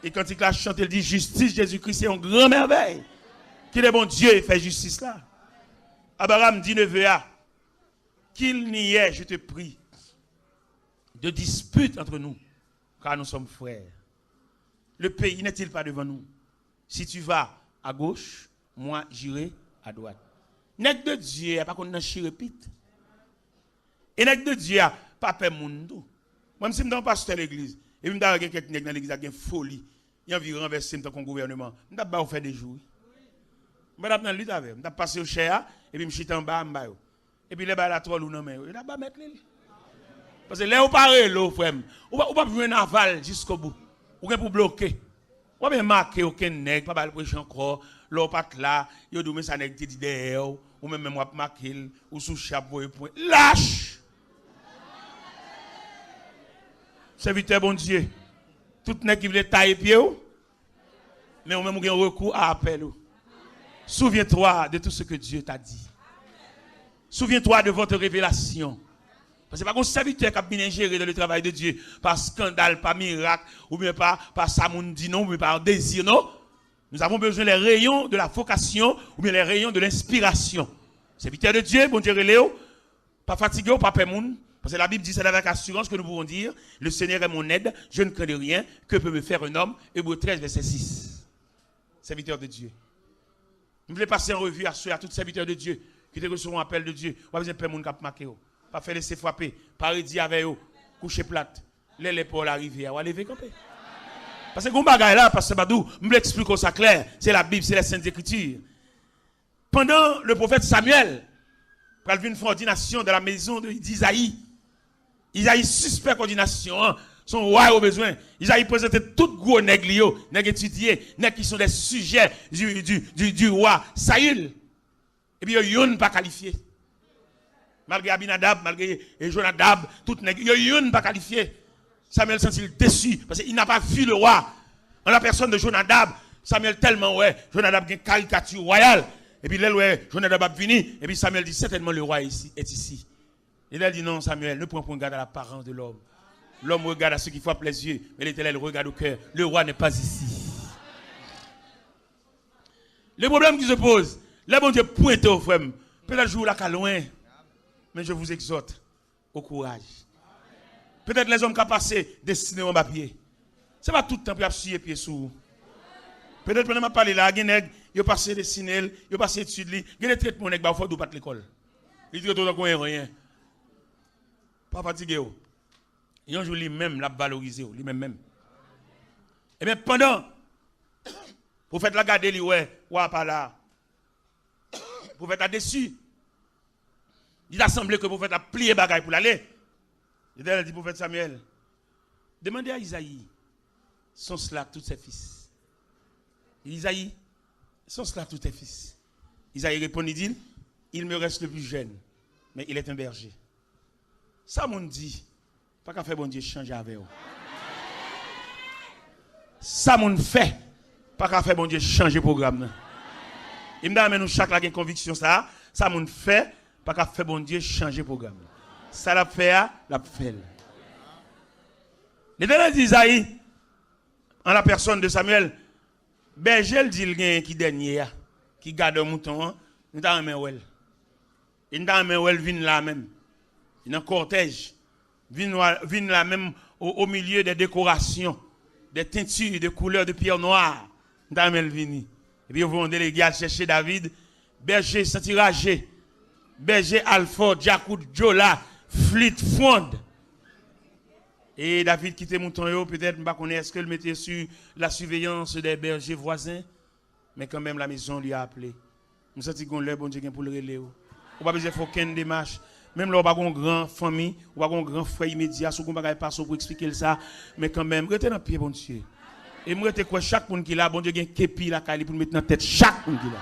Et quand il a chanté, il dit justice Jésus-Christ c'est une grande merveille. Qu'il est bon Dieu fait justice là. Abraham dit neveu qu'il n'y ait, je te prie, de dispute entre nous car nous sommes frères. Le pays n'est-il pas devant nous? Si tu vas à gauche, moi j'irai à droite. Nèg de Dieu, pas qu'on n'a chirépite. Et nèg de Dieu, pas peur monde. Moi, je suis dans pasteur l'église. Et je me dis quelqu'un dans l'église qui a une folie. Il a envie de renverser le gouvernement. Je ne pas faire des jours. Je vais dans l'île avec. Je vais passer au cher et puis je suis en bas. Et puis les balles à trois loups dans main. Je vais mettre l'île. Parce que là, on parle l'eau, frère. On va pas jouer un aval jusqu'au bout. On va pour bloquer. On va pas marquer aucun nègre, pas le prêcher encore. L'eau pas là. Yo doumé ça nègre dit derrière. Ou même moi marquer ou sous chapeau et point. Lâche. Serviteur bon Dieu. Tout nèg qui veut tailler pied mais on même un recours à appel. Souviens-toi de tout ce que Dieu t'a dit. Souviens-toi de votre révélation. Parce que c'est pas un serviteur qui a bien géré dans le travail de Dieu par scandale, par miracle, ou bien par samundi, non, ou bien par désir, non. Nous avons besoin des rayons de la vocation, ou bien les rayons de l'inspiration. Serviteur de Dieu, bon Dieu, Léo, pas fatigué, pas peur moun. Parce que la Bible dit, c'est avec assurance que nous pouvons dire, le Seigneur est mon aide, je ne crains rien, que peut me faire un homme? Hébreux 13, verset 6. Serviteur de Dieu. Nous voulons passer en revue à tous les serviteurs de Dieu qui te reçoivent un appel de Dieu. Pas besoin de faire mon cap marqué. Pas faire laisser frapper. Pas redire avec eux. Coucher plate. Les pour l'arrivée. On va lever camper. Parce que mon bagage là, Pasteur Badou, je vous explique ça clair. C'est la Bible, c'est les Saintes Écritures. Pendant le prophète Samuel, il a vu une ordination de la maison d'Isaïe. Isaïe suspect ordination. Son roi au besoin. Isaïe présentait tout gros nègres, nègres étudiés, nègres qui sont des sujets du roi Saül. Et puis, ils n'ont pas qualifié. Malgré Abinadab, malgré Jonadab, tout nègres, ils n'ont pas qualifié. Samuel sent-il déçu parce qu'il n'a pas vu le roi. En la personne de Jonadab, Samuel tellement, Jonadab a une caricature royale. Et puis, là, Jonadab a venu. Et puis, Samuel dit, certainement le roi est ici. Et là, il dit, non, Samuel, ne prends pas garde à l'apparence de l'homme. L'homme regarde à ceux qui frappent les yeux, mais l'Éternel regarde au cœur. Le roi n'est pas ici. Le problème qui se pose, là, bon Dieu pointe au frère. Peut-être jour là qu'à loin, mais je vous exhorte au courage. Peut-être les hommes qui ont passé destinés en papier. Ce n'est pas tout le temps pour appuyer pied sous. Peut-être pendant que je parle là, il y a des passé destinés, il y a passé études, il y a des traitements qui ont fait de l'école. Il dit que tout le monde rien. Pas fatigué. Et un jour, lui-même l'a valorisé, lui-même. Et bien, pendant, vous faites la garder, lui, pas là. Vous faites la dessus. Il a semblé que vous faites la plier bagaille pour l'aller. Il a dit, prophète Samuel, demandez à Isaïe, sont cela tous ses fils? Isaïe, sont cela tous tes fils? Isaïe répond, il dit, il me reste le plus jeune, mais il est un berger. Ça m'ont dit, pas qu'à faire bon Dieu changer avec vous. Ça m'ont fait, pas qu'à faire bon Dieu changer le programme. Il me dit, nous chaque la conviction ça m'ont fait, pas qu'à faire bon Dieu changer le programme. Ça l'a fait, l'a fait. L'Éternel dit Isaïe, en la personne de Samuel, berger dit le qui dernier, qui garde un mouton, nous t'en well. Il t'en well vient là même. Il y a un cortège. Vient là même au milieu des décorations, des teintures, des couleurs de pierre noire. Nous t'en vini. Et puis ils vont déléguer à chercher David, berger Santiragé, berger Alford, Jacoud, Jola, Fleet, Fond. Et David quitte mouton, peut-être, je ne sais pas est-ce qu'il mettait sur la surveillance des bergers voisins, mais quand même la maison lui a appelé. Nous sentons qu'on l'a bon Dieu pour le relais. On n'a pas besoin de faire aucune démarche. Même là, on n'a pas une grande famille, on n'a pas un grand frère immédiat, on n'a pas pour expliquer ça, mais quand même, restez dans le pied, bon Dieu. Et moi, quoi, chaque monde qui est là, bon Dieu, il y a un képi là, pour mettre dans la tête chaque monde qui est là.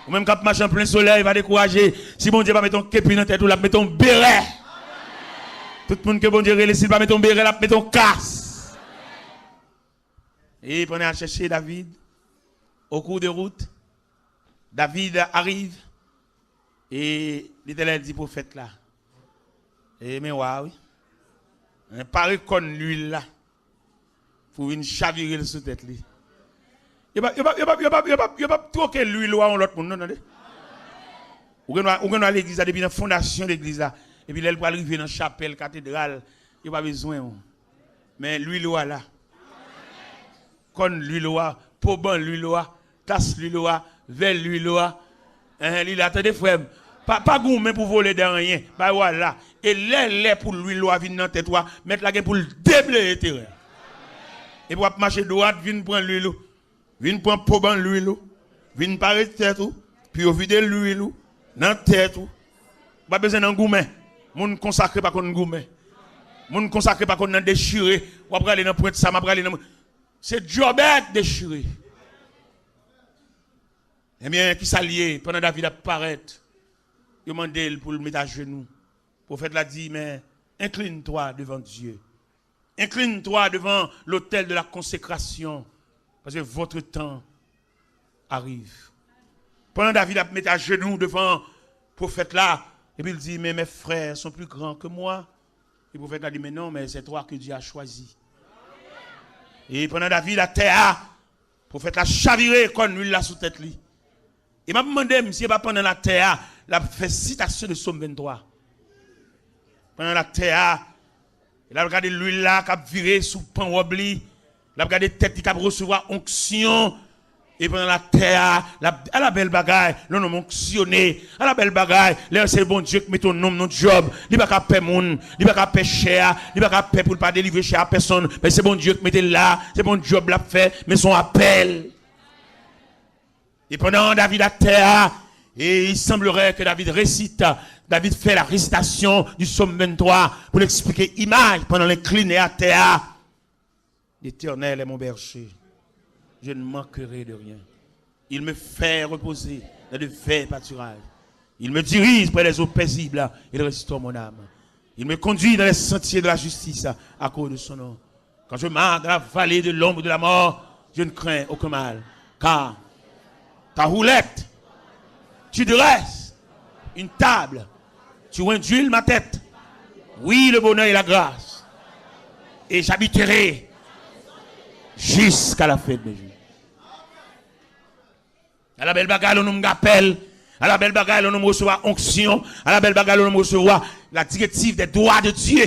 Ou même quand marche en plein soleil, il va décourager. Si bon Dieu va mettre un képi dans la tête, ou la mettre un béret. Tout le monde que bon Dieu relève, s'il va mettre un béret, la mettre un casse. Et pendant à chercher David, au cours de route, David arrive. Et l'Éternel dit prophète là. Et mais oui. Un pari con l'huile là. Pour une chavirer sous tête li. Il pas troquer l'huile ou en l'autre monde non non. Ou qu'on à l'église depuis la fondation de l'église là. Et puis elle va arriver dans la chapelle cathédrale, il pas besoin. Mais l'huile là. con l'huile, poban l'huile, tasse l'huile, vel l'huile, l'huile, attendez frère, pas gourmet pour voler de rien, bah voilà, et les pour l'huile, vient dans tête, mettre la gueule pour le déblayer terrain. Et pour marcher droite, vient prendre l'huile, vient prendre poban l'huile, vient parer tête, puis au vide l'huile, dans tête, pas besoin d'un gourmet, moun consacré pas qu'on gourmet. Moun consacré pas qu'on a déchiré, ou après aller dans pointe ça, m'a aller dans c'est jobette déchiré. Eh bien, qui s'allié pendant David apparaît, il demande pour le mettre à genoux. Le prophète l'a dit, mais incline-toi devant Dieu. Incline-toi devant l'autel de la consécration, parce que votre temps arrive. Pendant David a mis à genoux devant le prophète là, et puis il dit, mais mes frères sont plus grands que moi. Le prophète a dit, mais non, mais c'est toi que Dieu a choisi. Et pendant David, la terre, le prophète a chaviré comme l'huile là sous tête. Il m'a demandé, si pas pendant la terre, il a fait citation de Somme 23. Pendant la terre, il a regardé l'huile là qui a viré sous pan wobli. Il a regardé tête qui a recevoir onction. Et pendant la terre, à la belle bagaille, le nom onctionné, à la belle bagaille, là c'est bon Dieu qui met ton nom dans job, il va pas payer moun, il va pas payer cher, il va pas payer pour pas délivrer cher à personne, mais c'est bon Dieu qui met là, c'est bon job l'a fait, mais son appel. Et pendant David à terre, et il semblerait que David récite, David fait la récitation du psaume 23 pour l'expliquer image pendant l'incliné à terre. L'Éternel est mon berger. Je ne manquerai de rien. Il me fait reposer dans de verts pâturages. Il me dirige près des eaux paisibles. Il restaure mon âme. Il me conduit dans les sentiers de la justice à cause de son nom. Quand je marche dans la vallée de l'ombre de la mort, je ne crains aucun mal. Car ta houlette, tu dresses une table, tu induis ma tête. Oui, le bonheur et la grâce. Et j'habiterai jusqu'à la fin de mes jours. À la belle bagarre, on nous appelle. À la belle bagarre, on nous reçoit onction. À la belle bagarre, on nous reçoit la directive des droits de Dieu.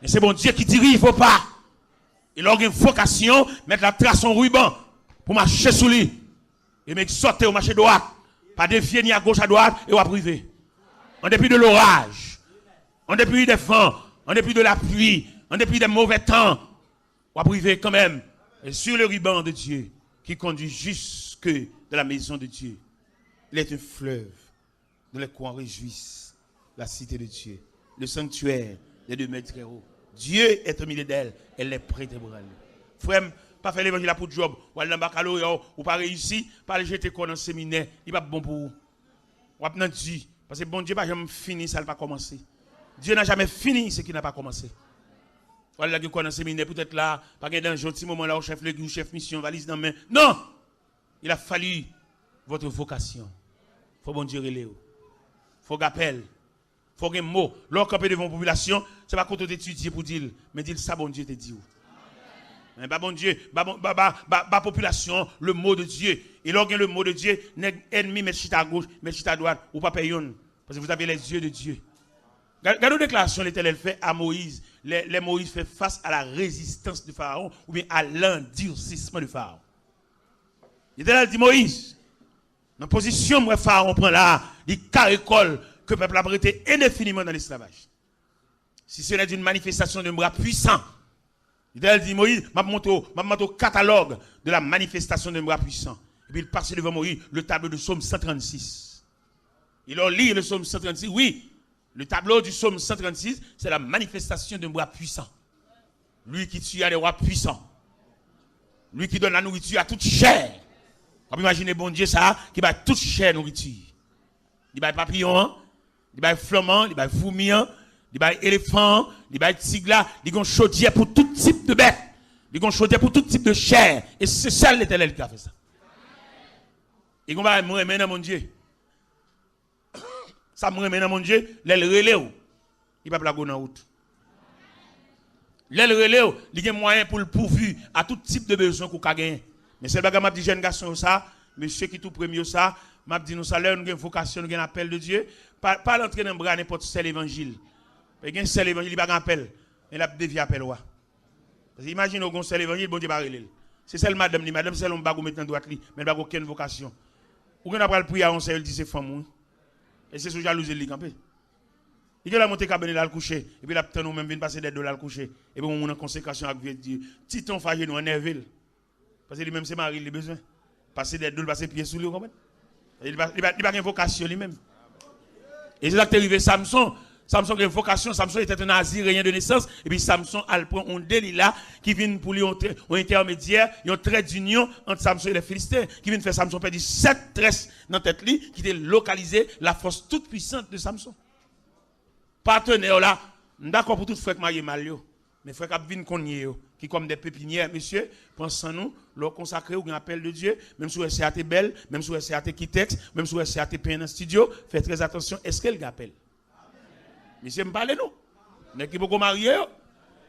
Et c'est bon Dieu qui dirige, il ne faut pas. Il a une vocation, mettre la trace en ruban pour marcher sous lui. Et mec sortir au marché droit. Pas défier ni à gauche, à droite, et à privé. En dépit de l'orage, en dépit des vents, en dépit de la pluie, en dépit des mauvais temps, ou à privé quand même. Et sur le ruban de Dieu, qui conduit jusque de la maison de Dieu. Il est un fleuve dont les coins réjouissent la cité de Dieu, le sanctuaire des 2 mètres très haut. Dieu est au milieu d'elle, elle est prête à brûler. Frère, pas faire l'évangile pour job, ou aller dans le baccalauréat, ou pas réussir, pas le jeter dans le séminaire, il n'est pas bon pour vous. Ou pas Dieu, parce que bon Dieu n'a jamais fini, ça n'a pas commencé. Dieu n'a jamais fini ce qui n'a pas commencé. Ou aller dans le séminaire, peut-être là, pas dans un gentil moment là, au chef légume, chef mission, valise dans la main. Non! Il a fallu votre vocation. Il faut bon Dieu relais. Il faut appel. Il faut un mot. Lorsqu'on peut devant la population, ce n'est pas quand on étudie pour dire, mais dire ça, bon Dieu te dit. Mais bon Dieu, la population, le mot de Dieu. Et lorsqu'on a le mot de Dieu, ennemi, mais chita à gauche, mais chita à droite, ou pas payer. Parce que vous avez les yeux de Dieu. Regardez la déclaration que l'Éternel fait à Moïse. Les Moïse fait face à la résistance du Pharaon, ou bien à l'endurcissement du Pharaon. L'Éternel dit Moïse, dans la position où Pharaon prend là, il caricole que le peuple a été indéfiniment dans l'esclavage. Si ce n'est d'une manifestation de bras puissant, l'Éternel dit Moïse, m'a montré au catalogue de la manifestation de bras puissant. Et puis il passe devant Moïse le tableau du psaume 136. Il a lu le psaume 136, oui. Le tableau du psaume 136, c'est la manifestation d'un bras puissant. Lui qui tue à des rois puissants. Lui qui donne la nourriture à toute chair. On peut imaginer bon Dieu ça, qui va toute chair nourriture. Il va papillon, il va flamand, il va fourmi, il va éléphant, il va tigre, il va chaudière pour tout type de bête. Il va chaudière pour tout type de chair. Et c'est ça l'Éternel qui a fait ça. Et on va me remettre dans mon Dieu. Ça me remet dans mon Dieu, l'aile relève. Il va pas la en route. L'aile relève, il y a moyen pour le pourvu à tout type de besoin qu'on a gagné. Mais c'est le bagage m'a dit jeune garçon ça, monsieur qui tout premier ça, m'a dit nous ça là nous avons une vocation, nous avons un appel de Dieu, pas l'entrer dans bras n'importe quel évangile. Il y a un seul évangile, il pas un appel, il a dévié appel wa. Parce que imagine au seul évangile, bon Dieu va relève. C'est celle madame, madame c'est l'homme bago mettre dans droite li, mais pas aucune vocation. Ou qu'on a le prier on sait dit c'est femme. Et c'est sous jalousie li campé. Il a monté cabinet là le coucher et puis la temps nous même vinn passer des dollars le coucher et puis on a consécration avec Dieu. Titon fâché nous en nerveux. Parce que lui même c'est mari il a besoin passer des dollars passer pied sous lui comment. Il pas une vocation lui-même. Et c'est là que est arrivé Samson. Samson a une vocation, Samson était un Nazirien de naissance, et puis Samson a prend un Delilah qui vient pour lui un intermédiaire, un trait d'union entre Samson et les Philistins, qui vient faire Samson perdre 7 tresses dans tête lui, qui était localisé la force toute puissante de Samson. Partenaire là, d'accord pour tout frère qui marié mal yo, mais frère qui vient konye yo, qui comme des pépinières, monsieur, pensez nous, leur consacrer au grand appel de Dieu, même si c'est à tes belle, même si c'est à tes texte, même si c'est à tes peines dans studio, faites très attention, est-ce qu'elle appelle? Monsieur me parle nous. Mais qui beaucoup marié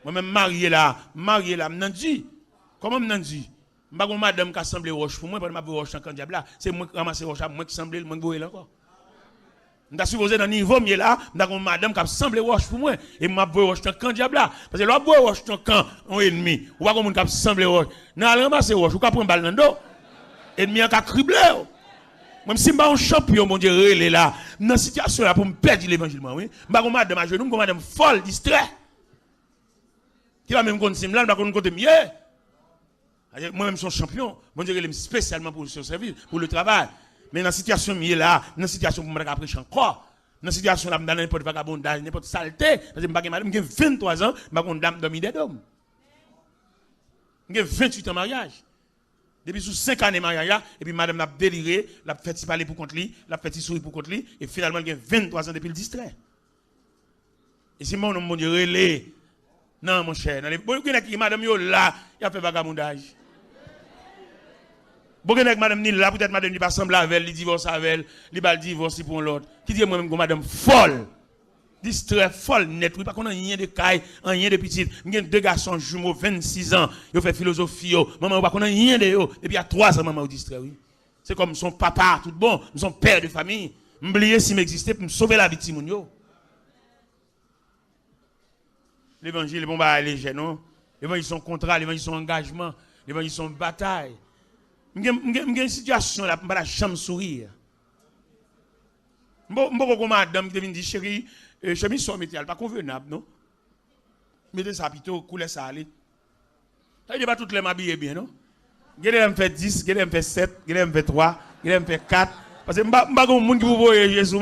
moi-même marié là, m'nan dit. Comment m'nan dit? M'pa gon madame qui a semblé roche pour moi, pas m'a roche en diable là, c'est moi qui ramasser roche, moi qui semblé moi boire encore. M'ta supposé dans niveau mieux là, m'ta gon madame qui a semblé roche pour moi et m'a boire roche en diable là parce que l'on boire roche en camp un ennemi, ou pas gon monde qui a semblé roche. Nan ramasser roche, ou ka prendre balle dans dos. Ennemi a criblé. Même si je suis un champion, mon Dieu, relé là, dans cette situation là pour me perdre l'évangile, oui. Je suis madame à genoux, je suis madame folle, distrait. Qui va même continuer là, je vais côté mieux. Moi-même, je suis un champion. Mon Dieu, je suis spécialement pour le service, pour le travail. Mais dans cette situation là, dans cette situation pour me prêcher encore, dans cette situation là, je suis dans n'importe vagabondage, n'importe saleté. Parce que je suis madame, j'ai 23 ans, je suis une dame dormie des hommes. J'ai 28 ans de mariage. Depuis sous 5 années de mariage, et puis madame l'a déliré, l'a fait parler pour contre lui, l'a fait sourire pour contre lui, et finalement, il a 23 ans depuis le distrait. Et c'est mon Dieu, relais. Non, mon cher. Madame yo là, il a fait vagabondage. Beaucoup de madame ni là, peut-être madame ni pas semble avec elle, il divorce avec elle, il va le divorcer pour l'autre. Qui dit moi-même que madame folle. Distrait folle net, oui, pas qu'on a rien de caille, rien de petit. J'ai 2 garçons jumeaux, 26 ans, ils fait philosophie, maman, pas qu'on a rien de eux. Et puis il y a 3 ans, maman, au distrait, oui. C'est comme son papa, tout bon, son père de famille. M'oublier s'il m'existait pour me sauver la vie de Timounio. L'évangile, bon, bah, léger, non? L'évangile, son contrat, l'évangile, son engagement, l'évangile, son bataille. J'ai une situation là, je ne peux pas jamais sourire. Je ne peux pas madame qui me dit, chérie, chemise sur métier, pas convenable, non? Mettez ça plutôt, coulez ça aller. Ça veut dire pas toutes les m'habiller bien, non? Gardez me fait 10, gardez me fait 7, gardez me fait 3, gardez me fait 4. Parce que je ne sais pas comment vous voyez Jésus.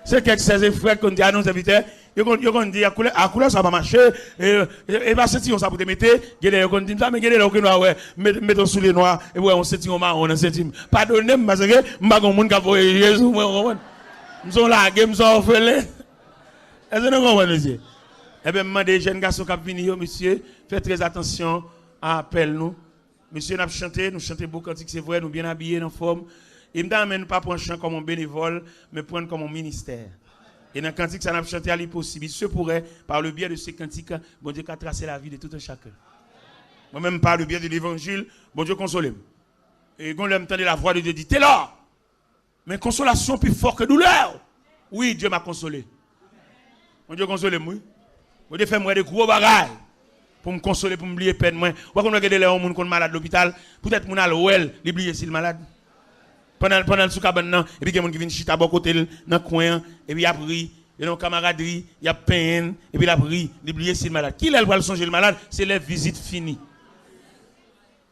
C'est quelques 16 frères qui ont dit à nos invités, ils ont dit à couleur ça va marcher, et va sentir ça pour te mettre, gardez on dit ça, mais gardez là que noir, ouais, mettons sous les noirs, et ouais, on sentit au marron, on sentit. Pardonnez-moi parce que je ne sais pas comment vous voyez Jésus, nous sommes là, nous sommes orphelins. Est-ce que nous comprenons, monsieur? Eh bien, je des jeunes garçons qui viennent, monsieur, faites très attention à appel nous. Monsieur, nous chantons beaucoup cantiques, c'est vrai, nous bien habillés, en forme. Et nous n'amène pas pour un chant comme un bénévole, mais prendre comme un ministère. Et dans le cantique, ça n'a pas chanté à l'impossible. Il se pourrait, par le biais de ces cantiques, bon Dieu, qu'à tracer la vie de tout un chacun. Moi-même, par le biais de l'évangile, bon Dieu, console-moi. Et quand l'homme entendait la voix de Dieu, dit, t'es là. Mais consolation plus forte que douleur. Oui, Dieu m'a consolé. Mon Dieu console moi. Mon Dieu fait moi des gros bagages pour me consoler, pour m'oublier peine moi. Ou qu'on regarde les gens qui sont malades à l'hôpital, peut-être mon al l'oublier s'il malade. Pendant le sous-cabane et puis il y a des gens qui viennent chita à côté dans le coin et puis il a pris, il y a une camaraderie, il y a peine et puis il a pris, l'oublier s'il malade. Qui va le songer le malade, c'est les visites finies.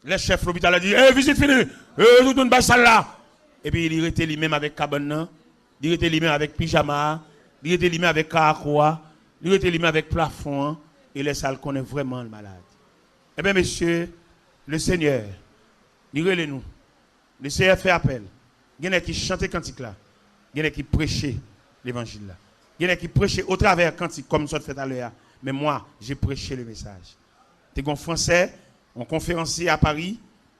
Le chef de l'hôpital a dit visite finie. Tout le monde salle là. Et puis il était lui-même avec cabane, il était lui-même avec pyjama. Il était limé avec caracoa, il était limé avec plafond, et les salles connaissent vraiment le malade. Eh bien, monsieur, le Seigneur, nous. Le Seigneur fait appel. Il y en a qui chantent cantique là. Il y en a qui prêchent l'évangile là. Il y en a qui prêchent au travers cantique, comme ça fait à l'heure. Mais moi, j'ai prêché le message. Tu es un Français, un conférencier à Paris,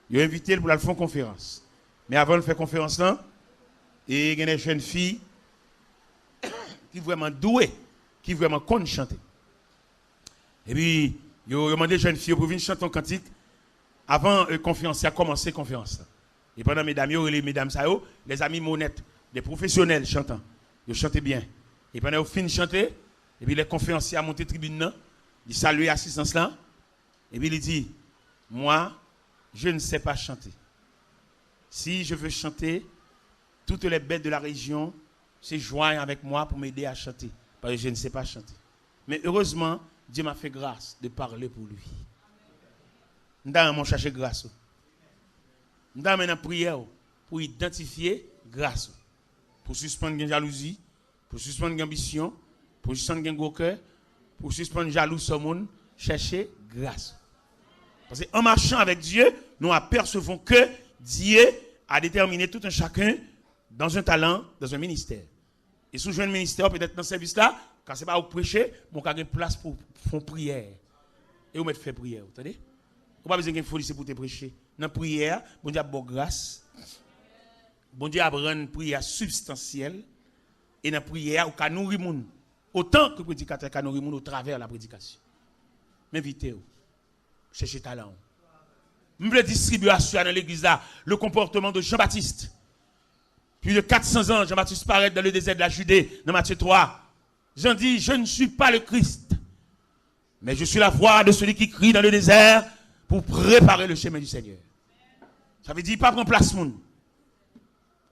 il a invité pour la faire conférence. Mais avant de faire conférence là, et il y a une jeune fille qui est vraiment doué, qui est vraiment conne chanter. Et puis, il a demandé aux jeunes filles pour venir chanter un cantique avant la conférence, a commencé la conférence. Et pendant mesdames, les mesdames, les amis monnettes, des professionnels chantants, ils chantaient bien. Et pendant qu'ils finissent de chanter, et puis les conférenciers ont monté tribune, ils saluent l'assistance là, et puis ils disent, moi, je ne sais pas chanter. Si je veux chanter, toutes les bêtes de la région se joignent avec moi pour m'aider à chanter. Parce que je ne sais pas chanter. Mais heureusement, Dieu m'a fait grâce de parler pour lui. Nous avons cherché grâce. Nous avons une prière pour identifier grâce. Pour suspendre la jalousie, pour suspendre l'ambition, pour suspendre le gros cœur, pour suspendre jaloux sur le monde, chercher grâce. Parce qu'en marchant avec Dieu, nous apercevons que Dieu a déterminé tout un chacun dans un talent, dans un ministère. Et sous un ministère, peut-être dans ce service-là, quand ce n'est pas au prêcher, on a une place pour faire prière. Et vous mettez faire prière. Vous entendez? Vous n'avez pas besoin de folie pour te prêcher. Dans la prière, bon Dieu a bonne grâce. Bon Dieu a une prière substantielle. Et dans la prière, on peut nourrir les gens. Autant que le prédicateur peut nourrir les gens au travers de la prédication. M'invitez-vous. Cherchez talent. Je veux distribuer dans l'église là le comportement de Jean-Baptiste. Plus de 400 ans, Jean-Baptiste paraît dans le désert de la Judée, dans Matthieu 3. Jean dit, je ne suis pas le Christ, mais je suis la voix de celui qui crie dans le désert pour préparer le chemin du Seigneur. Ça veut dire, pas prendre place, moun.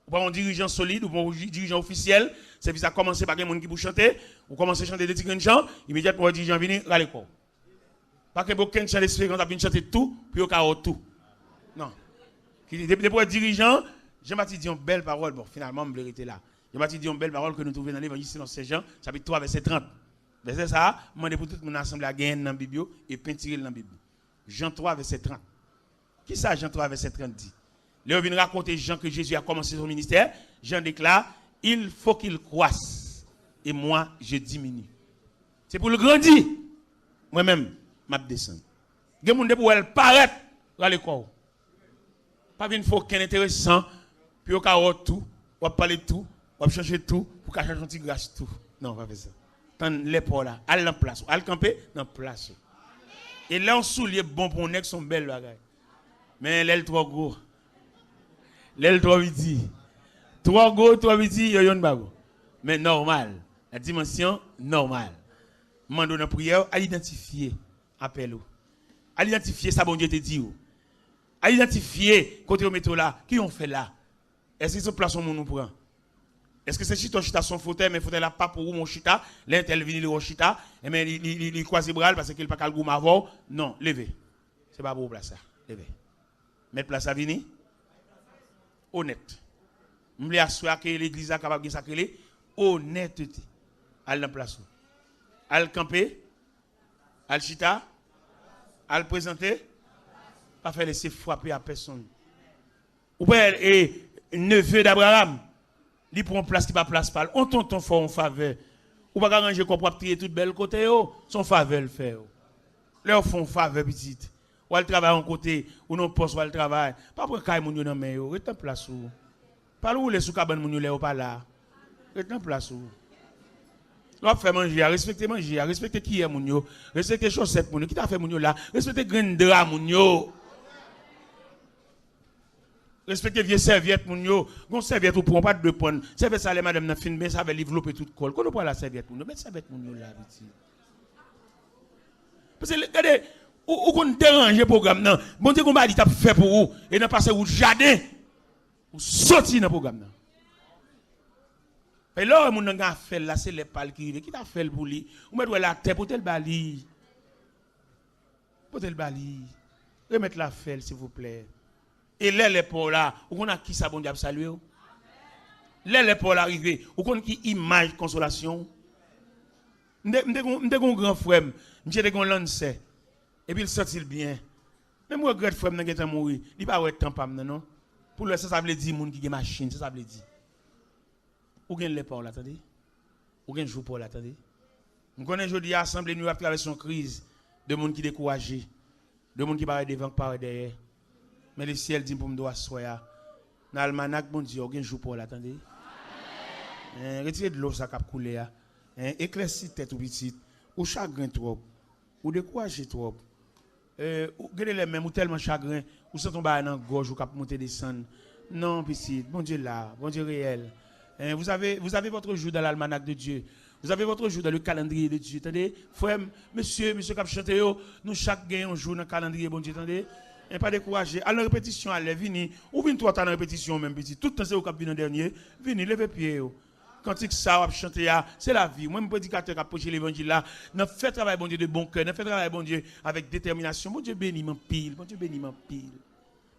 Ou pas un dirigeant solide, ou pas un dirigeant officiel, c'est ça commencer par quelqu'un qui peut chanter, ou commencer à chanter des petits chants, immédiatement le dirigeant vient à l'école. Pas que beaucoup de chants d'espérance viennent chanter tout, puis au carreau tout. Non. Depuis le dirigeant, Jean-Baptiste dit une belle parole, bon, finalement, je vais là. Jean-Baptiste dit une belle parole que nous trouvons dans l'évangile selon Saint Jean, chapitre 3, verset 30. Verset ça, je demande pour tout mon assemblée à gagner dans la Bible et peinturer dans la Bible. Jean 3, verset 30. Qui ça, Jean 3, verset 30 dit? Là, on vient raconter Jean que Jésus a commencé son ministère. Jean déclare, il faut qu'il croisse et moi, je diminue. C'est pour le grandir. Moi-même, je descends. Il y a des gens pour elle paraître à l'école. Pas une fois qu'un intéressant, puis au cas où tout, on va parler de tout, on va changer tout, pour qu'à changer un petit grâce tout. Non, on va faire ça. Tant l'épaule là, aller en place, aller camper dans place. Et là, on soulier bon pour nous, sont belles bagailles. Mais l'aile trop gros. L'aile trop vite. Trop gros, trop vite, il y a un bago. Mais normal. La dimension normale. Mando dans prière à identifier appel. À identifier ça bon Dieu te dit. À identifier côté au métro là, qui ont fait là? Est-ce que c'est place où nous prend? Est-ce que c'est chita son fauteuil, mais fauteuil là pas pour mon chita, l'intel vini le chita, et mais il croise les bras parce qu'il pas calgoum avant. Non, levez. C'est pas pour place ça. Levez. Mettre place à vini. Honnête. Je voulais assurer que l'église est capable de sacrer honnêteté. Al dans place. Al camper. Al chita. Al présenter. Pas faire laisser frapper à personne. Ou bien, neveu d'Abraham, il prend place qui va place pas. On tonton fort en faveur. Ou pas arranger qu'on peut trier toute belle côté, son faveur le fait. Là, font faveur petite. Ou elle travaille en côté, ou non poste, ou elle travaille. Pas pour qu'il y ait moun yo dans main, reste en place. Pas où les sous cabane moun yo pas là. Reste en place. L'on fait manger, respecter manger, respecter qui est moun yo, respecter chaussette moun yo, qui t'a fait moun yo là, respecter grain de drap moun yo. Respectez vieux serviette moun yo, gon serviette ou pour pas de prendre. Serviette ça les madame n'a fin ben ça va développer toute colle. Qu'on prend la serviette moun yo, mettre serviette moun yo là petit. Parce que regardez, ou qu'on dérange programme non. Bon Dieu qu'on va dit t'a fait pour vous et n'a passer ou jardin ou sorti dans programme non. Et là moun n'a fait là c'est les pal qui t'a fait pour lui. Ou mettre la terre pour tel bali. Pour tel bali. Remettre la felle s'il vous plaît. Et là, les pauvres là, on a qui ça bon diable saluer? Là, les pauvres arrivés, on a qui image consolation? M'de gon grand frère, m'de gon lance, et puis il sortit bien. Même moi grand frère n'a pas mourir, il pas ouais temps pas non. Pour le ça veut dire monde qui a machine, ça veut dire. Ou gen les pauvres là, attendez? Ou gen jour pour là, attendez? On connaît aujourd'hui assemblée nous à travers son crise de monde qui découragé, de monde qui paraît devant paraît derrière. Mais le ciel dit pour me doit soya. Dans l'almanach, bon Dieu, aucun jour pour l'attendre. Retirez de l'eau, ça cap couler. Éclaircis tête ou petite. Ou chagrin trop. Ou découragé trop. Ou gardez les mêmes, ou tellement chagrin. Ou sent tomber dans la gorge, ou cap monter descendre. Non, petite. Bon Dieu là. Bon Dieu réel. Vous avez votre jour dans l'almanach de Dieu. Vous avez votre jour dans le calendrier de Dieu. Attendez, frère, monsieur cap chanter, nous chaque gagne un jour dans le calendrier, bon Dieu, attendez. Et pas décourager. À la répétition, allez, venez. Ou venez toi, à la répétition, même petit. Tout le temps, c'est au cap en dernier. Venez, levez pied. Quand tu ça, vous chantez, c'est la vie. Moi, mon prédicateur qui a prêché l'évangile là, nous fait travail, bon Dieu, de bon cœur. Nous fait travail, bon Dieu, avec détermination. Bon Dieu, bénis mon pile. Bon Dieu, bénis mon pile.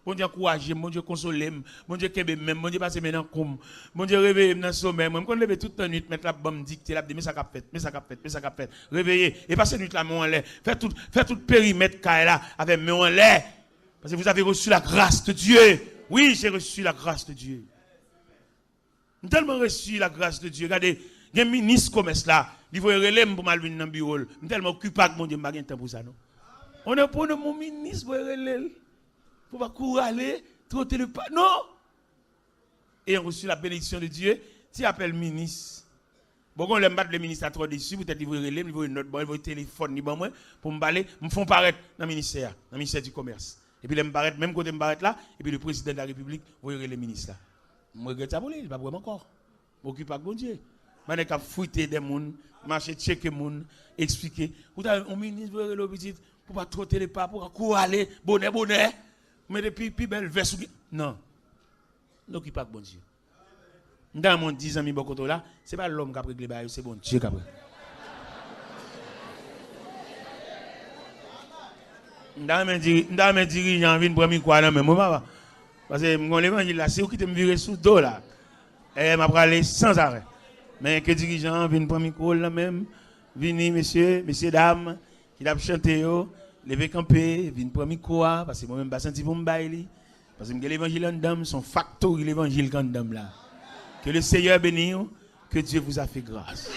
Bon Dieu, encouragez, bon Dieu, consolez, bon Dieu, kebe même, bon Dieu, passez maintenant comme, bon Dieu, réveillez dans le sommeil. Moi, quand je lève toute la nuit, mettre la bombe dictée, mais ça qu'a fait, mais ça qu'a fait, mais ça qu'a fait. Réveillez, et passez la nuit là, mais on l'air. Faites tout périmètre là, avec mais on l'air. Parce que vous avez reçu la grâce de Dieu. Oui, j'ai reçu la grâce de Dieu. J'ai tellement reçu la grâce de Dieu. Regardez, il y a un ministre commerce là, il faut relève pour mal venir dans le bureau. Je suis tellement occupé que mon Dieu, je n'ai pas temps pour ça. Non? On est pour mon ministre pour relève. Pour pas courir aller, trotter le pas. Non! Et on reçu la bénédiction de Dieu. Tu appelles ministre. Bon, on l'aime battre le ministre à trop dessus, peut-être il va relève, il va une note, il va téléphone, pour me parler, me font paraître dans le ministère du commerce. Et puis, même côté me paraître là, et puis le président de la République va relève le ministre là. Je regrette ça pour lui, il va vraiment encore. Je m'occupe pas de bon Dieu. Je vais fouiller des gens, marcher, checker des gens, expliquer. Vous avez un ministre va relève pour pas trotter les pas, pour courir aller, bonnet. Mais depuis plus belle veste. Non. N'occupe pas de bon Dieu. Dans mon 10 ans, Bokoto là, ce n'est pas l'homme qui a pris les bails, c'est bon Dieu qui a pris. Dans mes dirigeants, viennent pour quoi là, mais moi, parce que mon évangile là, c'est vous qui te me virez sous dos là. Et m'a parlé sans arrêt. Mais que dirigeants viennent pour micro là même, venez messieurs, dames, qui a chanté lever camper, viennent pour micro parce que moi-même, je senti pour me bailler. Parce que l'évangile en dame, son facteur, l'évangile en dame là. Que le Seigneur bénisse, que Dieu vous a fait grâce.